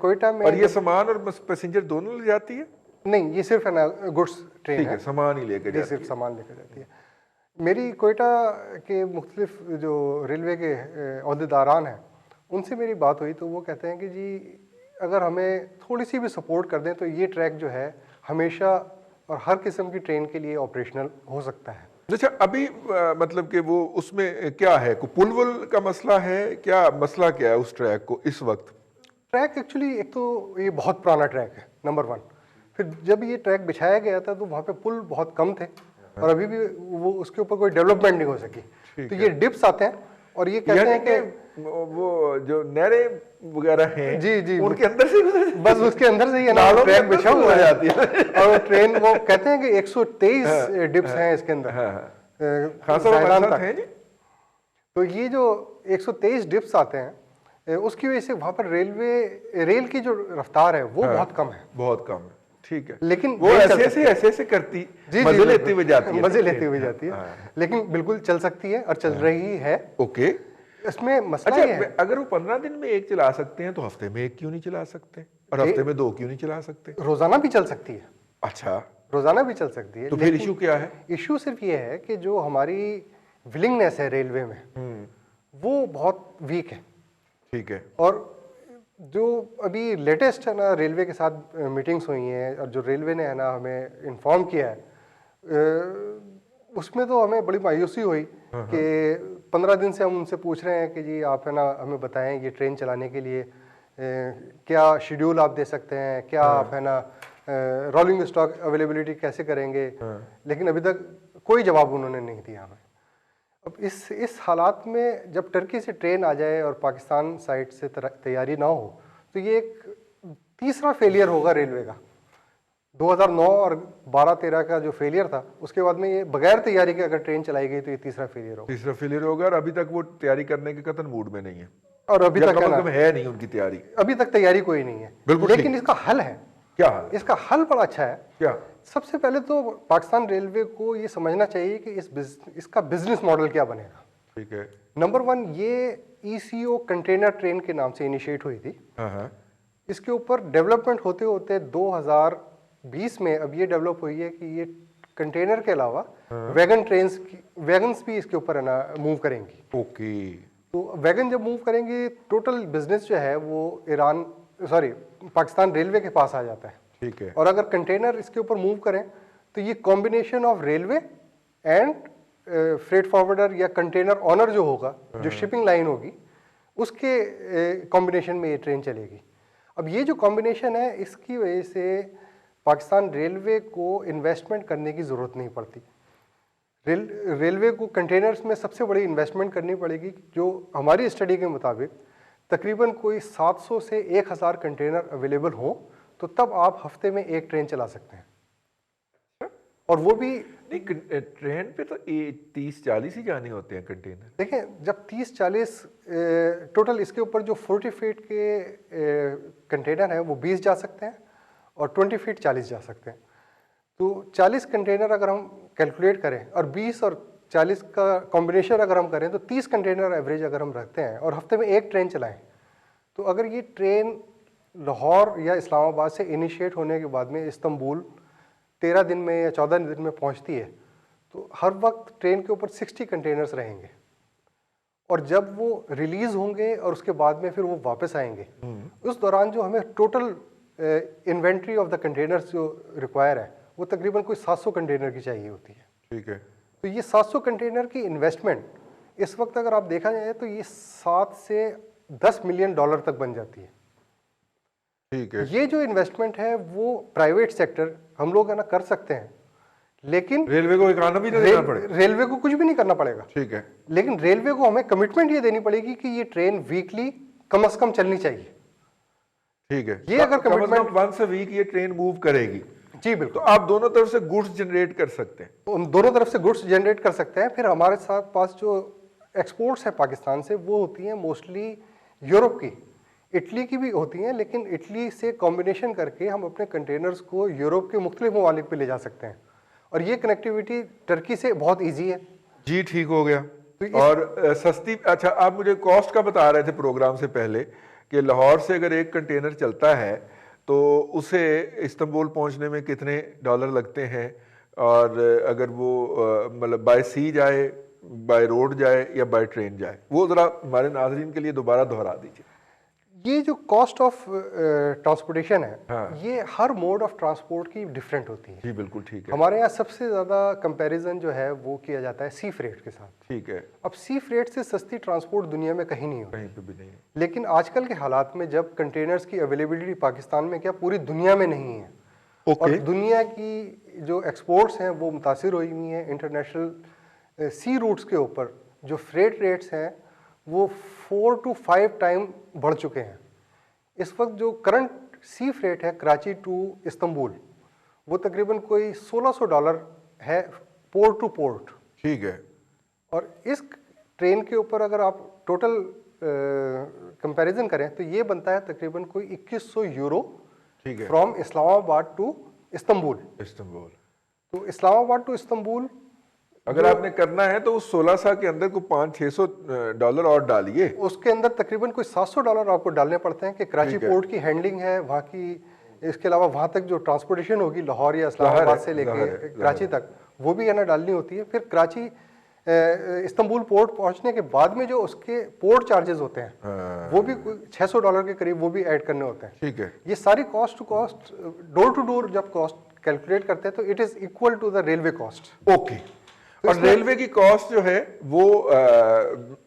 कोयटा में। और ये सामान और पैसेंजर दोनों ले जाती है? नहीं, ये सिर्फ है ना गुड्स ट्रेन है, सामान ही लेकर जाती है, सिर्फ सामान लेकर जाती है। मेरी कोयटा के मुख्तलिफ जो रेलवे के अहदेदारान हैं उनसे मेरी बात हुई तो वो कहते हैं कि जी अगर हमें थोड़ी सी भी सपोर्ट कर दें तो ये ट्रैक जो है हमेशा और हर किस्म की ट्रेन के लिए ऑपरेशनल हो सकता है। अच्छा, अभी मतलब कि वो उसमें क्या है, को पुल वुल का मसला है, क्या मसला क्या है उस ट्रैक को इस वक्त? ट्रैक एक्चुअली एक तो ये बहुत पुराना ट्रैक है, नंबर वन। फिर जब ये ट्रैक बिछाया गया था तो वहाँ पे पुल बहुत कम थे और अभी भी वो उसके ऊपर कोई डेवलपमेंट नहीं हो सकी। तो ये डिप्स आते हैं और ये कहते हैं कि वो जो नहरें वगैरह हैं जी जी उनके अंदर से बस उसके अंदर से ही है ना नालों के ट्रैक अंदर बिछा से हुआ हो है जाती है। और वो ट्रेन, वो कहते हैं कि 123 डिप्स हैं इसके अंदर खासा जायदान मकसद तक। है जी। तो ये जो 123 डिप्स आते हैं उसकी वजह से वहाँ पर रेल की जो रफ्तार है वो बहुत कम है। बहुत कम है, ठीक है। लेकिन वो रेल चल ऐसे करती जी मजे जी लेती हुई जाती है, मजे लेती हुई जाती है, लेकिन बिल्कुल चल सकती है और चल रही है। ओके। इसमें मसला अच्छा, ये है, अगर वो 15 दिन में एक चला सकते हैं तो हफ्ते में एक क्यों नहीं चला सकते, और हफ्ते में 2 क्यों नहीं चला सकते? रोजाना भी चल सकती है, अच्छा, रोजाना भी चल सकती है। तो फिर इशू क्या है? इशू सिर्फ ये है कि जो हमारी विलिंगनेस है रेलवे में वो बहुत वीक है। ठीक है। और जो अभी लेटेस्ट है ना रेलवे के साथ मीटिंग्स हुई हैं और जो रेलवे ने है ना हमें इन्फॉर्म किया है, उसमें तो हमें बड़ी मायूसी हुई कि 15 दिन से हम उनसे पूछ रहे हैं कि जी आप है ना हमें बताएं ये ट्रेन चलाने के लिए क्या शेड्यूल आप दे सकते हैं, क्या आप है ना रोलिंग स्टॉक अवेलेबिलिटी कैसे करेंगे, लेकिन अभी तक कोई जवाब उन्होंने नहीं दिया हमें। अब इस हालात में जब टर्की से ट्रेन आ जाए और पाकिस्तान साइड से तैयारी ना हो तो ये एक तीसरा फेलियर होगा रेलवे का। 2009 और 12-13 का जो फेलियर था उसके बाद में ये बगैर तैयारी के अगर ट्रेन चलाई गई तो ये तीसरा फेलियर होगा। तीसरा फेलियर होगा, और अभी तक वो तैयारी करने के कतन मूड में नहीं है, और अभी तक है नहीं उनकी तैयारी, अभी तक तैयारी कोई नहीं है। बिल्कुल। लेकिन इसका हल है। क्या हाल है? इसका हल बड़ा अच्छा है। क्या? सबसे पहले तो पाकिस्तान रेलवे को ये समझना चाहिए कि इसका बिजनेस मॉडल क्या बनेगा। ठीक है। नंबर वन, ये ECO कंटेनर ट्रेन के नाम से इनिशिएट हुई थी। हाँ। इसके ऊपर डेवलपमेंट होते होते 2020 में अब ये डेवलप हुई है कि ये कंटेनर के अलावा वैगन्स भी इसके ऊपर है ना मूव करेंगी। ओके। तो वैगन जब मूव करेंगे टोटल बिजनेस जो है वो पाकिस्तान रेलवे के पास आ जाता है। ठीक है। और अगर कंटेनर इसके ऊपर मूव करें तो ये combination of railway and freight forwarder या कंटेनर ऑनर जो होगा, जो शिपिंग लाइन होगी, उसके कॉम्बिनेशन में ये ट्रेन चलेगी। अब ये जो कॉम्बिनेशन है इसकी वजह से पाकिस्तान रेलवे को इन्वेस्टमेंट करने की ज़रूरत नहीं पड़ती। रेलवे को कंटेनर्स में सबसे बड़ी इन्वेस्टमेंट करनी पड़ेगी, जो हमारी स्टडी के मुताबिक तकरीबन कोई 700 से 1000 कंटेनर अवेलेबल हो तो तब आप हफ्ते में एक ट्रेन चला सकते हैं। और वो भी नहीं, ट्रेन पे तो 30-40 ही जाने होते हैं कंटेनर। देखें, जब 30-40 टोटल इसके ऊपर जो 40 फीट के कंटेनर हैं वो 20 जा सकते हैं और 20 फीट 40 जा सकते हैं। तो 40 कंटेनर अगर हम कैलकुलेट करें और 20 और 40 का कॉम्बिनेशन अगर हम करें तो 30 कंटेनर एवरेज अगर हम रखते हैं और हफ्ते में एक ट्रेन चलाएं, तो अगर ये ट्रेन लाहौर या इस्लामाबाद से इनिशिएट होने के बाद में इस्तांबुल 13 दिन में या 14 दिन में पहुंचती है तो हर वक्त ट्रेन के ऊपर 60 कंटेनर्स रहेंगे। और जब वो रिलीज़ होंगे और उसके बाद में फिर वो वापस आएंगे, उस दौरान जो हमें total inventory of the containers जो रिक्वायर है वो तकरीबन कोई 700 कंटेनर की चाहिए होती है। ठीक है। तो ये 700 कंटेनर की इन्वेस्टमेंट इस वक्त अगर आप देखा जाए तो ये 7 से 10 मिलियन डॉलर तक बन जाती है। ठीक है। ये जो इन्वेस्टमेंट है वो प्राइवेट सेक्टर हम लोग है ना कर सकते हैं, लेकिन रेलवे को इकोनॉमी नहीं देना पड़े। रेलवे को कुछ भी नहीं करना पड़ेगा। ठीक है। लेकिन रेलवे को हमें कमिटमेंट ये देनी पड़ेगी कि ये ट्रेन वीकली कम से कम चलनी चाहिए। ठीक है। ये अगर कमिटमेंट वंस अ वीक ये ट्रेन मूव करेगी। जी तो बिल्कुल। आप दोनों तरफ से गुड्स जनरेट कर सकते हैं। हम दोनों तरफ से गुड्स जनरेट कर सकते हैं। फिर हमारे साथ पास जो एक्सपोर्ट्स है पाकिस्तान से वो होती हैं मोस्टली यूरोप की, इटली की भी होती हैं, लेकिन इटली से कॉम्बिनेशन करके हम अपने कंटेनर्स को यूरोप के मुख्तलिफ ममालिक पे ले जा सकते हैं। और ये कनेक्टिविटी टर्की से बहुत ईजी है। जी, ठीक हो गया। और सस्ती। अच्छा, आप मुझे कॉस्ट का बता रहे थे प्रोग्राम से पहले कि लाहौर से अगर एक कंटेनर चलता है तो उसे इस्तांबुल पहुंचने में कितने डॉलर लगते हैं, और अगर वो मतलब बाय सी जाए, बाय रोड जाए या बाय ट्रेन जाए, वो ज़रा हमारे नाज़रीन के लिए दोबारा दोहरा दीजिए। ये जो कॉस्ट ऑफ ट्रांसपोर्टेशन है, हाँ। ये हर मोड ऑफ ट्रांसपोर्ट की डिफरेंट होती है। जी बिल्कुल ठीक है। हमारे यहाँ सबसे ज़्यादा कंपैरिजन जो है वो किया जाता है सी फ्रेट के साथ। ठीक है। अब सी फ्रेट से सस्ती ट्रांसपोर्ट दुनिया में कहीं नहीं होती, कहीं पे भी नहीं है। लेकिन आजकल के हालात में जब कंटेनर्स की अवेलेबिलिटी पाकिस्तान में क्या पूरी दुनिया में नहीं है, और दुनिया की जो एक्सपोर्ट्स हैं वो मुतासिर हुई हुई हैं इंटरनेशनल सी रूट्स के ऊपर, जो फ्रेट रेट्स हैं वो 4 to 5 टाइम बढ़ चुके हैं। इस वक्त जो करंट सी फ्रेट है कराची टू इस्तांबुल, वो तकरीबन कोई $1600 है पोर्ट टू पोर्ट। ठीक है। और इस ट्रेन के ऊपर अगर आप टोटल कंपैरिजन करें तो ये बनता है तकरीबन कोई 2100 यूरो ठीक है। From Islamabad to Istanbul. Istanbul. तो इस्लामाबाद टू इस्तांबुल अगर आपने करना है तो उस 1600 के अंदर को $500-600 और डालिए। उसके अंदर तकरीबन कोई $700 आपको डालने पड़ते हैं कि कराची ठीक है। पोर्ट की हैंडलिंग है वहाँ की, इसके अलावा वहाँ तक जो ट्रांसपोर्टेशन होगी लाहौर या इस्लामाबाद से लेके कराची तक, वो भी है ना डालनी होती है। फिर कराची इस्तांबुल पोर्ट पहुँचने के बाद में जो उसके पोर्ट चार्जेस होते हैं वो भी $600 के करीब वो भी ऐड करने होते हैं। ठीक है। ये सारी cost to cost, door to door जब कॉस्ट कैलकुलेट करते हैं तो it is equal to the railway cost. Okay. और रेलवे की कॉस्ट जो है वो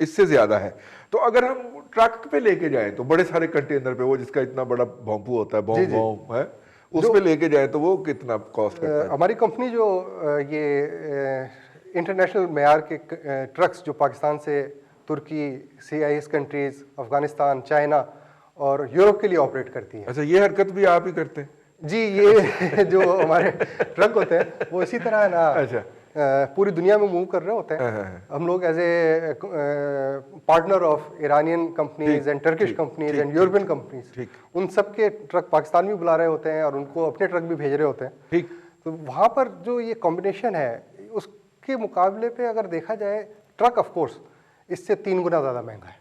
इससे ज्यादा है। तो अगर हम ट्रक पे लेके जाएं तो बड़े सारे कंटेनर पे, वो जिसका इतना बड़ा भोंपू होता है, भोंप है, उस पे लेके जाएं तो वो कितना कॉस्ट करता है? हमारी कंपनी जो ये इंटरनेशनल मेयार के ट्रक्स जो पाकिस्तान से तुर्की, CIS कंट्रीज, अफगानिस्तान, चाइना और यूरोप के लिए ऑपरेट करती है। अच्छा, ये हरकत भी आप ही करते हैं? जी, ये जो हमारे ट्रक होते हैं वो इसी तरह है ना, अच्छा। पूरी दुनिया में मूव कर रहे होते हैं। हम लोग as a partner of Iranian companies and Turkish companies and European companies, उन सब के ट्रक पाकिस्तान भी बुला रहे होते हैं और उनको अपने ट्रक भी भेज रहे होते हैं। ठीक। तो वहाँ पर जो ये कॉम्बिनेशन है उसके मुकाबले पे अगर देखा जाए, ट्रक ऑफ कोर्स इससे 3 गुना ज़्यादा महंगा है।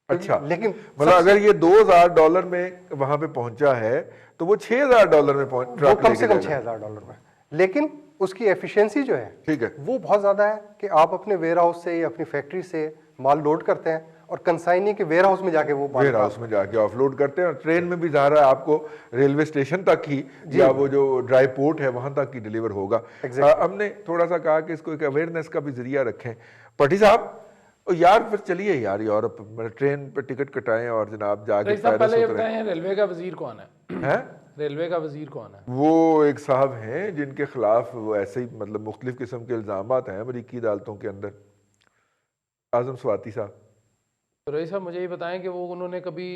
अच्छा, लेकिन मतलब अगर ये $2000 में वहां पे पहुंचा है तो वो $6000 में पहुंच, वो कम से कम $6000 में, लेकिन उसकी एफिशिएंसी जो है, ठीक है, वो बहुत ज़्यादा है कि आप अपने वेयर हाउस से या अपनी फैक्ट्री से माल लोड करते हैं और कंसाइनी के वेयर हाउस में जाके वो वेयर हाउस में जाके ऑफलोड करते हैं, और ट्रेन में भी ज़ाहिर है आपको रेलवे स्टेशन तक ही या वो जो ड्राई पोर्ट है वहां तक ही डिलीवर होगा। हमने थोड़ा सा कहा कि इसको एक अवेयरनेस का भी जरिया रखें। पटी साहब यार फिर चलिए यार यूरोप ट्रेन पे टिकट कटाएं और जनाब जाके पहले ये बताएं रेलवे का वजीर कौन है? रेलवे का वजीर कौन है? वो एक साहब हैं जिनके खिलाफ वो ऐसे ही मतलब मुख्तलिफ किस्म के इल्जामात हैं अमरीकी अदालतों के अंदर, आजम स्वाति साहब। तो रईस साहब मुझे ये बताएं कि वो उन्होंने कभी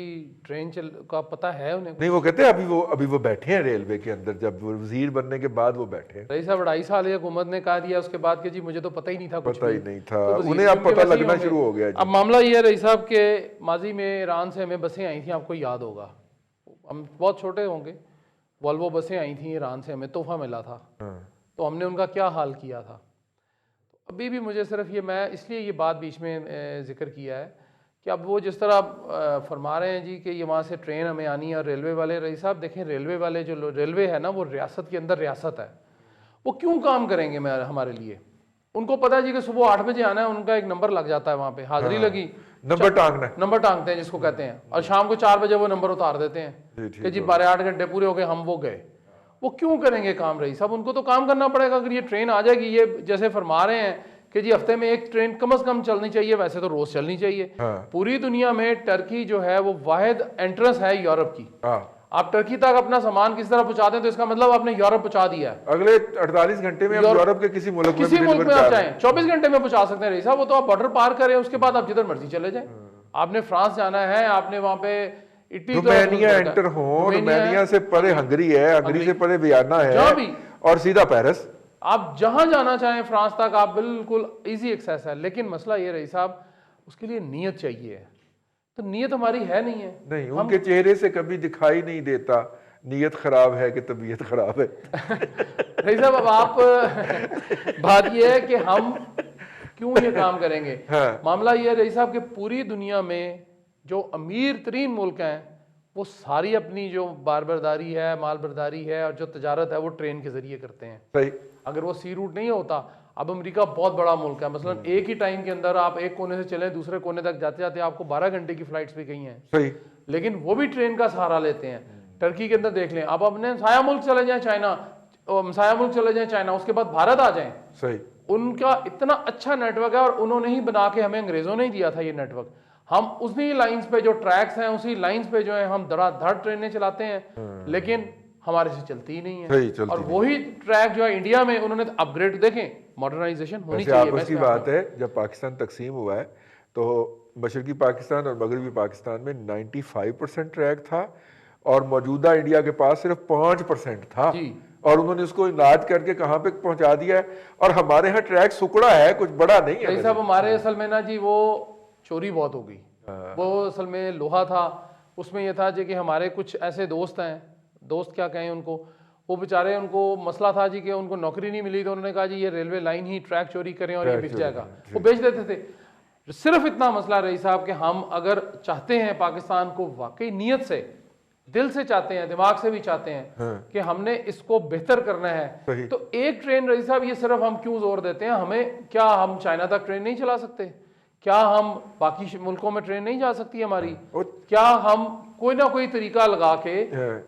ट्रेन का पता है उन्हें? नहीं, वो कहते हैं अभी वो बैठे हैं रेलवे के अंदर, जब वो वजीर बनने के बाद वो बैठे हैं। रईस साहब 2.5 साल हुकूमत ने कहा दिया उसके बाद कि जी मुझे तो पता ही नहीं था, पता ही नहीं था, उन्हें अब पता लगना शुरू हो गया। अब मामला ये है रईस साहब के माजी में ईरान से हमें बसें आई थी, आपको याद होगा, हम बहुत छोटे होंगे, वॉल्वो बसें आई थी ईरान से, हमें तोहफा मिला था, तो हमने उनका क्या हाल किया था। तो अभी भी मुझे सिर्फ ये, मैं इसलिए ये बात बीच में जिक्र किया है कि अब वो जिस तरह फरमा रहे हैं जी कि ये वहाँ से ट्रेन हमें आनी है, और रेलवे वाले, रईस साहब देखें रेलवे वाले जो रेलवे है ना वो रियासत के अंदर रियासत है, वो क्यों काम करेंगे हमारे लिए? उनको पता है जी कि सुबह 8 बजे आना है, उनका एक नंबर लग जाता है वहाँ पे, हाजिरी लगी, नंबर टांगना, नंबर टांगते हैं जिसको कहते हैं, और शाम को 4 बजे वो नंबर उतार देते हैं कि जी 12-8 घंटे पूरे हो गए, हम वो गए। वो क्यों करेंगे काम रईस साहब? उनको तो काम करना पड़ेगा। अगर ये ट्रेन आ जाएगी, ये जैसे फरमा रहे हैं कि जी हफ्ते में एक ट्रेन कम से कम चलनी चाहिए, वैसे तो रोज चलनी चाहिए। पूरी दुनिया में टर्की जो है वो वाहिद एंट्रेंस है यूरोप की। आप टर्की तक अपना सामान किस तरह पहुंचा दें तो इसका मतलब आपने यूरोप पहुंचा दिया है। अगले 48 घंटे में यूरोप के किसी मुल्क में आप चाहें 24 घंटे में पहुंचा सकते हैं रईस साहब। वो तो आप बॉर्डर पार करें, उसके बाद आप जिधर मर्जी चले जाएं। आपने फ्रांस जाना है, आपने वहां पे रोमानिया एंटर हो, रोमानिया से परे हंगरी है, हंगरी से परे वियना है, और सीधा पेरिस। आप जहां जाना चाहें फ्रांस तक आप बिल्कुल इजी एक्सेस है। लेकिन मसला ये रईस साहब, उसके लिए नीयत चाहिए, तो नीयत हमारी है नहीं है। नहीं, उनके चेहरे से कभी दिखाई नहीं देता नीयत खराब है कि तबीयत खराब है। रईस साहब अब आप बात ये है कि हम क्यों ये काम करेंगे। मामला ये है रईस साहब कि पूरी दुनिया में जो अमीर तरीन मुल्क हैं वो सारी अपनी जो बारबरदारी है, माल बरदारी है और जो तजारत है वो ट्रेन के जरिए करते हैं। सही। अगर वो सी रूट नहीं होता, अब अमेरिका बहुत बड़ा मुल्क है, मसलन एक ही टाइम के अंदर आप एक कोने से चलें दूसरे कोने तक जाते जाते आपको 12 घंटे की फ्लाइट्स भी गई हैं। सही। लेकिन वो भी ट्रेन का सहारा लेते हैं। टर्की के अंदर देख लें, अब अपने हमसाया मुल्क चले जाएं चाइना, हमसाया मुल्क चले जाएं चाइना, उसके बाद भारत आ जाएं, सही, उनका इतना अच्छा नेटवर्क है और उन्होंने ही बना के, हमें अंग्रेजों ने ही दिया था ये नेटवर्क। हम उसी लाइंस पे जो ट्रैक्स हैं, उसी लाइंस पे जो है हम धड़ाधड़ ट्रेनें चलाते हैं, लेकिन हमारे से चलती ही नहीं सही, है। चलती और नहीं। वही ट्रैक जो है इंडिया में उन्होंने अपग्रेड, देखें मॉडर्नाइजेशन होनी वैसे चाहिए। आपस की बात है, जब पाकिस्तान तकसीम हुआ है तो मशरकी पाकिस्तान और मगरबी पाकिस्तान में 95% ट्रैक था और मौजूदा इंडिया के पास सिर्फ 5% था जी। और उन्होंने उसको इलाज करके कहाँ पे पहुंचा दिया है। और हमारे यहाँ ट्रैक सुकड़ा है, कुछ बड़ा नहीं है। साहब हमारे असल में ना जी वो चोरी बहुत हो गई। वो असल में लोहा था, उसमें यह था जी कि हमारे कुछ ऐसे दोस्त हैं, दोस्त क्या कहें उनको, वो बेचारे, उनको मसला था जी कि उनको नौकरी नहीं मिली, तो उन्होंने कहा जी ये रेलवे लाइन ही ट्रैक चोरी करें और ये बिक जाएगा, वो बेच देते थे। सिर्फ इतना मसला रही साहब कि हम अगर चाहते हैं पाकिस्तान को वाकई नीयत से, दिल से चाहते हैं, दिमाग से भी चाहते हैं कि हमने इसको बेहतर करना है, तो एक ट्रेन रही साहब, ये सिर्फ हम क्यों जोर देते हैं, हमें क्या हम चाइना तक ट्रेन नहीं चला सकते? क्या हम बाकी मुल्कों में ट्रेन नहीं जा सकती हमारी? क्या हम कोई ना कोई तरीका लगा के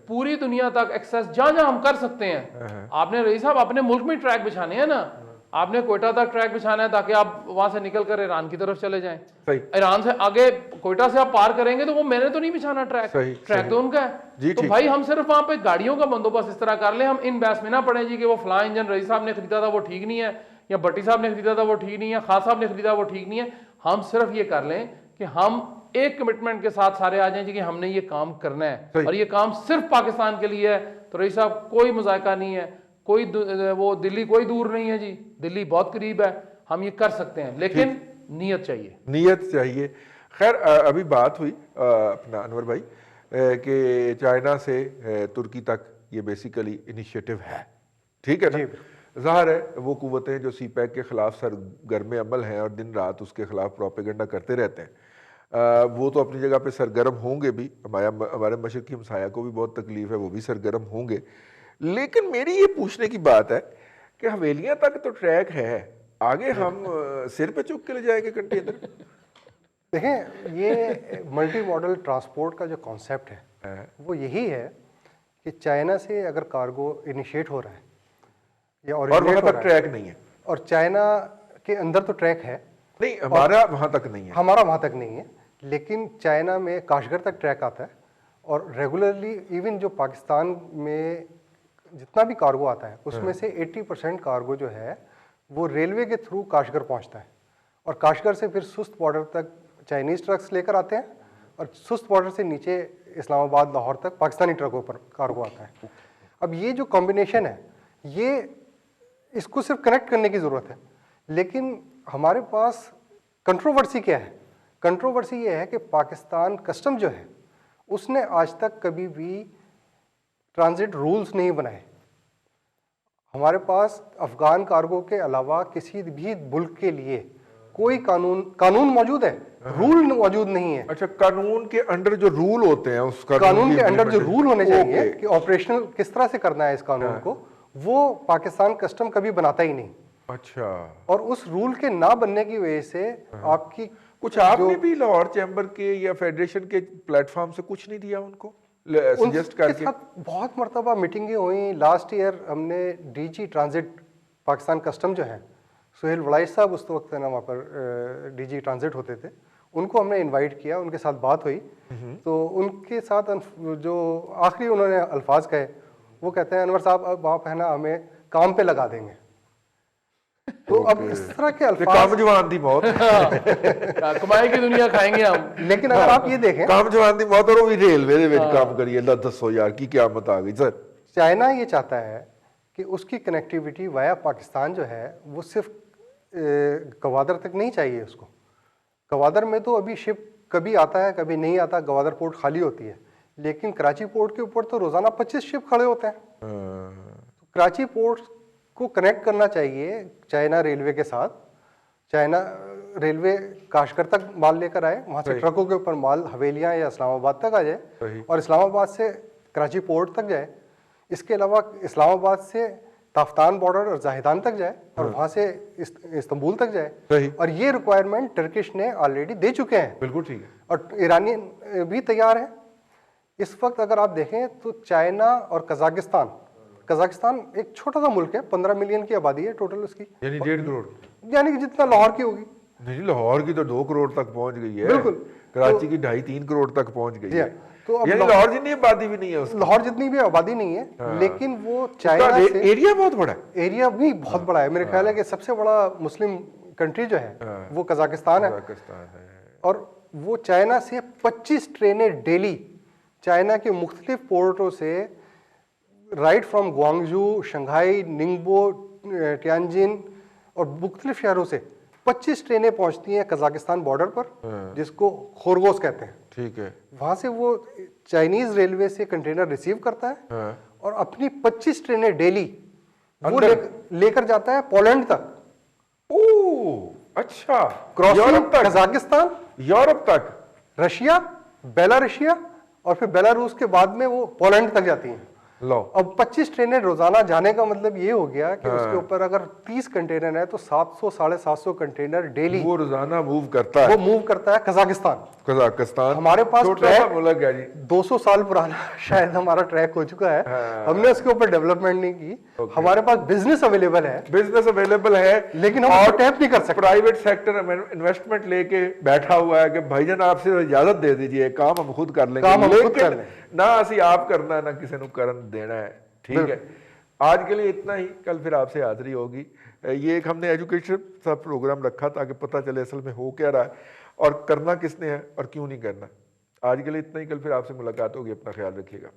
पूरी दुनिया तक एक्सेस जहां जहां हम कर सकते हैं? आपने रही साहब अपने मुल्क में ट्रैक बिछाने हैं ना, आपने कोयटा तक ट्रैक बिछाना है ताकि आप वहां से निकल कर ईरान की तरफ चले जाएं। ईरान से आगे कोयटा से आप पार करेंगे तो वो मैंने तो नहीं बिछाना ट्रैक, ट्रैक तो उनका है। तो भाई हम सिर्फ वहां पे गाड़ियों का बंदोबस्त इस तरह कर ले, हम इन बहस में ना पड़े जी कि वो फलां इंजन रईस साहब ने खरीदा था वो ठीक नहीं है, या भट्टी साहब ने खरीदा था वो ठीक नहीं है, खान साहब ने खरीदा वो ठीक नहीं है। हम सिर्फ ये कर लें कि हम एक कमिटमेंट के साथ सारे आ जाएं जी कि हमने ये काम करना है और ये काम सिर्फ पाकिस्तान के लिए है। तो रईस साहब कोई मुजायका नहीं है, कोई वो दिल्ली कोई दूर नहीं है जी, दिल्ली बहुत करीब है, हम ये कर सकते हैं, लेकिन नीयत चाहिए, नीयत चाहिए। खैर अभी बात हुई अपना अनवर भाई कि चाइना से तुर्की तक ये बेसिकली इनिशिएटिव है, ठीक है ना? ज़ाहिर है वो कुव्वतें जो सीपैक के खिलाफ सरगर्म अमल हैं और दिन रात उसके खिलाफ प्रोपेगेंडा करते रहते हैं, वो तो अपनी जगह पे सरगर्म होंगे भी। हमारे मशरकी हमसाया को भी बहुत तकलीफ है, वो भी सरगर्म होंगे। लेकिन मेरी ये पूछने की बात है कि हवेलियां तक तो ट्रैक है, आगे हम सिर पे चुक के ले जाएंगे कंटेनर? देखें, ये मल्टी मॉडल ट्रांसपोर्ट का जो कॉन्सेप्ट है वो यही है कि चाइना से अगर कार्गो इनिशिएट हो रहा है या और वहां तक ट्रैक नहीं है, और चाइना के अंदर तो ट्रैक है नहीं, हमारा वहां तक नहीं है, हमारा वहां तक नहीं है, लेकिन चाइना में काशगर तक ट्रैक आता है और रेगुलरली इवन जो पाकिस्तान में जितना भी कार्गो आता है उसमें से 80% कार्गो जो है वो रेलवे के थ्रू काशगर पहुंचता है और काशगर से फिर सुस्त बॉर्डर तक चाइनीज़ ट्रक्स लेकर आते हैं और सुस्त बॉर्डर से नीचे इस्लामाबाद लाहौर तक पाकिस्तानी ट्रकों पर कार्गो आता है। अब ये जो कॉम्बिनेशन है, ये इसको सिर्फ कनेक्ट करने की ज़रूरत है, लेकिन हमारे पास कंट्रोवर्सी क्या है? कंट्रोवर्सी ये है कि पाकिस्तान कस्टम जो है उसने आज तक कभी भी ट्रांजिट रूल्स नहीं बनाए। हमारे पास अफगान कार्गो के अलावा किसी भी मुल्क के लिए कोई कानून मौजूद है, रूल मौजूद नहीं है। अच्छा, कानून के अंडर जो रूल होते हैं उस कानून के अंडर जो रूल होने चाहिए कि ऑपरेशनल किस तरह से करना है इस कानून को, वो पाकिस्तान कस्टम कभी बनाता ही नहीं। अच्छा, और उस रूल के ना बनने की वजह से आपकी कुछ आपने भी लाहौर चैम्बर के या फेडरेशन के प्लेटफॉर्म से कुछ नहीं दिया उनको सजेस्ट करके? बहुत मरतबा मीटिंगें हुई। लास्ट ईयर हमने डीजी ट्रांजिट पाकिस्तान कस्टम जो है, सुहेल वड़ाइश साहब उस वक्त है ना वहाँ पर डीजी ट्रांजिट होते थे, उनको हमने इनवाइट किया, उनके साथ बात हुई। तो उनके साथ जो आखिरी उन्होंने अल्फाज कहे, वो कहते हैं अनवर साहब अब आप है ना हमें काम पे लगा देंगे। तो अब इस तरह के अल्फाज, काम जवान दी मौत, कमाई की दुनिया खाएंगे हम। लेकिन अगर आप ये देखें, काम जवान दी मौत और वो भी रेलवे दे विच काम करिए, दसो यार की क़यामत आ गई सर। चाइना ये चाहता है कि उसकी कनेक्टिविटी वाया पाकिस्तान जो है वो सिर्फ गवादर तक नहीं चाहिए उसको। गवादर में तो अभी शिप कभी आता है कभी नहीं आता, गवादर पोर्ट खाली होती है, लेकिन कराची पोर्ट के ऊपर तो रोजाना 25 शिप खड़े होते हैं। तो कराची पोर्ट को कनेक्ट करना चाहिए चाइना रेलवे के साथ। चाइना रेलवे काशगर तक माल लेकर आए, वहाँ से ट्रकों के ऊपर माल हवेलियाँ या इस्लामाबाद तक आ जाए और इस्लामाबाद से कराची पोर्ट तक जाए। इसके अलावा इस्लामाबाद से ताफ्तान बॉर्डर और जाहिदान तक जाए और वहाँ से इस्तांबुल तक जाए। और ये रिक्वायरमेंट टर्किश ने ऑलरेडी दे चुके हैं। बिल्कुल ठीक है। और ईरानी भी तैयार है इस वक्त अगर आप देखें तो चाइना और कजाकिस्तान एक छोटा सा मुल्क है, 15 मिलियन की आबादी है टोटल उसकी, यानी 1.5 करोड़। यानी कि जितना लाहौर की होगी। नहीं, लाहौर की तो 2 करोड़ तक पहुंच गई है। बिल्कुल। कराची की 2.5-3 करोड़ तक पहुंच गई जी है। हाँ, तो अब यानी लाहौर जितनी आबादी भी नहीं है उसकी। लाहौर जितनी भी आबादी नहीं है, लेकिन वो चाइना से एरिया बहुत बड़ा है। एरिया भी बहुत बड़ा है। मेरे ख्याल है कि सबसे बड़ा मुस्लिम कंट्री जो है वो कजाकिस्तान है। पाकिस्तान है। और वो चाइना से 25 ट्रेनें डेली चाइना के मुख्तलिफ पोर्टों से, right from Guangzhou, Shanghai, Ningbo, Tianjin और मुख्तलिफ शहरों से 25 ट्रेनें पहुंचती हैं कजाकिस्तान बॉर्डर पर, जिसको खोरगोस कहते हैं। ठीक है। वहां से वो चाइनीज रेलवे से कंटेनर रिसीव करता है और अपनी 25 ट्रेनें डेली वो लेकर जाता है पोलैंड तक। ओह अच्छा, क्रॉसिंग कजाकिस्तान, यूरोप तक, रशिया, बेलारूसिया और फिर बेलारूस के बाद में वो पोलैंड तक जाती हैं। लो अब 25 ट्रेनें रोजाना जाने का मतलब ये हो गया कि उसके ऊपर अगर 30 कंटेनर है तो 700-750 कंटेनर डेली वो रोजाना मूव करता है। वो मूव करता है कजाकिस्तान। कजाकिस्तान हमारे पास छोटा सा मुल्क है जी। 200 साल पुराना शायद हमारा ट्रैक हो चुका है। हमने उसके ऊपर डेवलपमेंट नहीं की। हमारे पास बिजनेस अवेलेबल है, लेकिन हम उसको टैप नहीं कर सकते। प्राइवेट सेक्टर इन्वेस्टमेंट लेके बैठा हुआ है कि भाईजान आपसे इजाजत दे दीजिए, काम हम खुद कर लेंगे, काम हम खुद कर लें। ना ਅਸੀਂ आप करना है ना किसी को करन देना है। ठीक है, आज के लिए इतना ही। कल फिर आपसे हाजिरी होगी। ये एक हमने एजुकेशन सा प्रोग्राम रखा ताकि पता चले असल में हो क्या रहा है और करना किसने है और क्यों नहीं करना। आज के लिए इतना ही, कल फिर आपसे मुलाकात होगी। अपना ख्याल रखिएगा।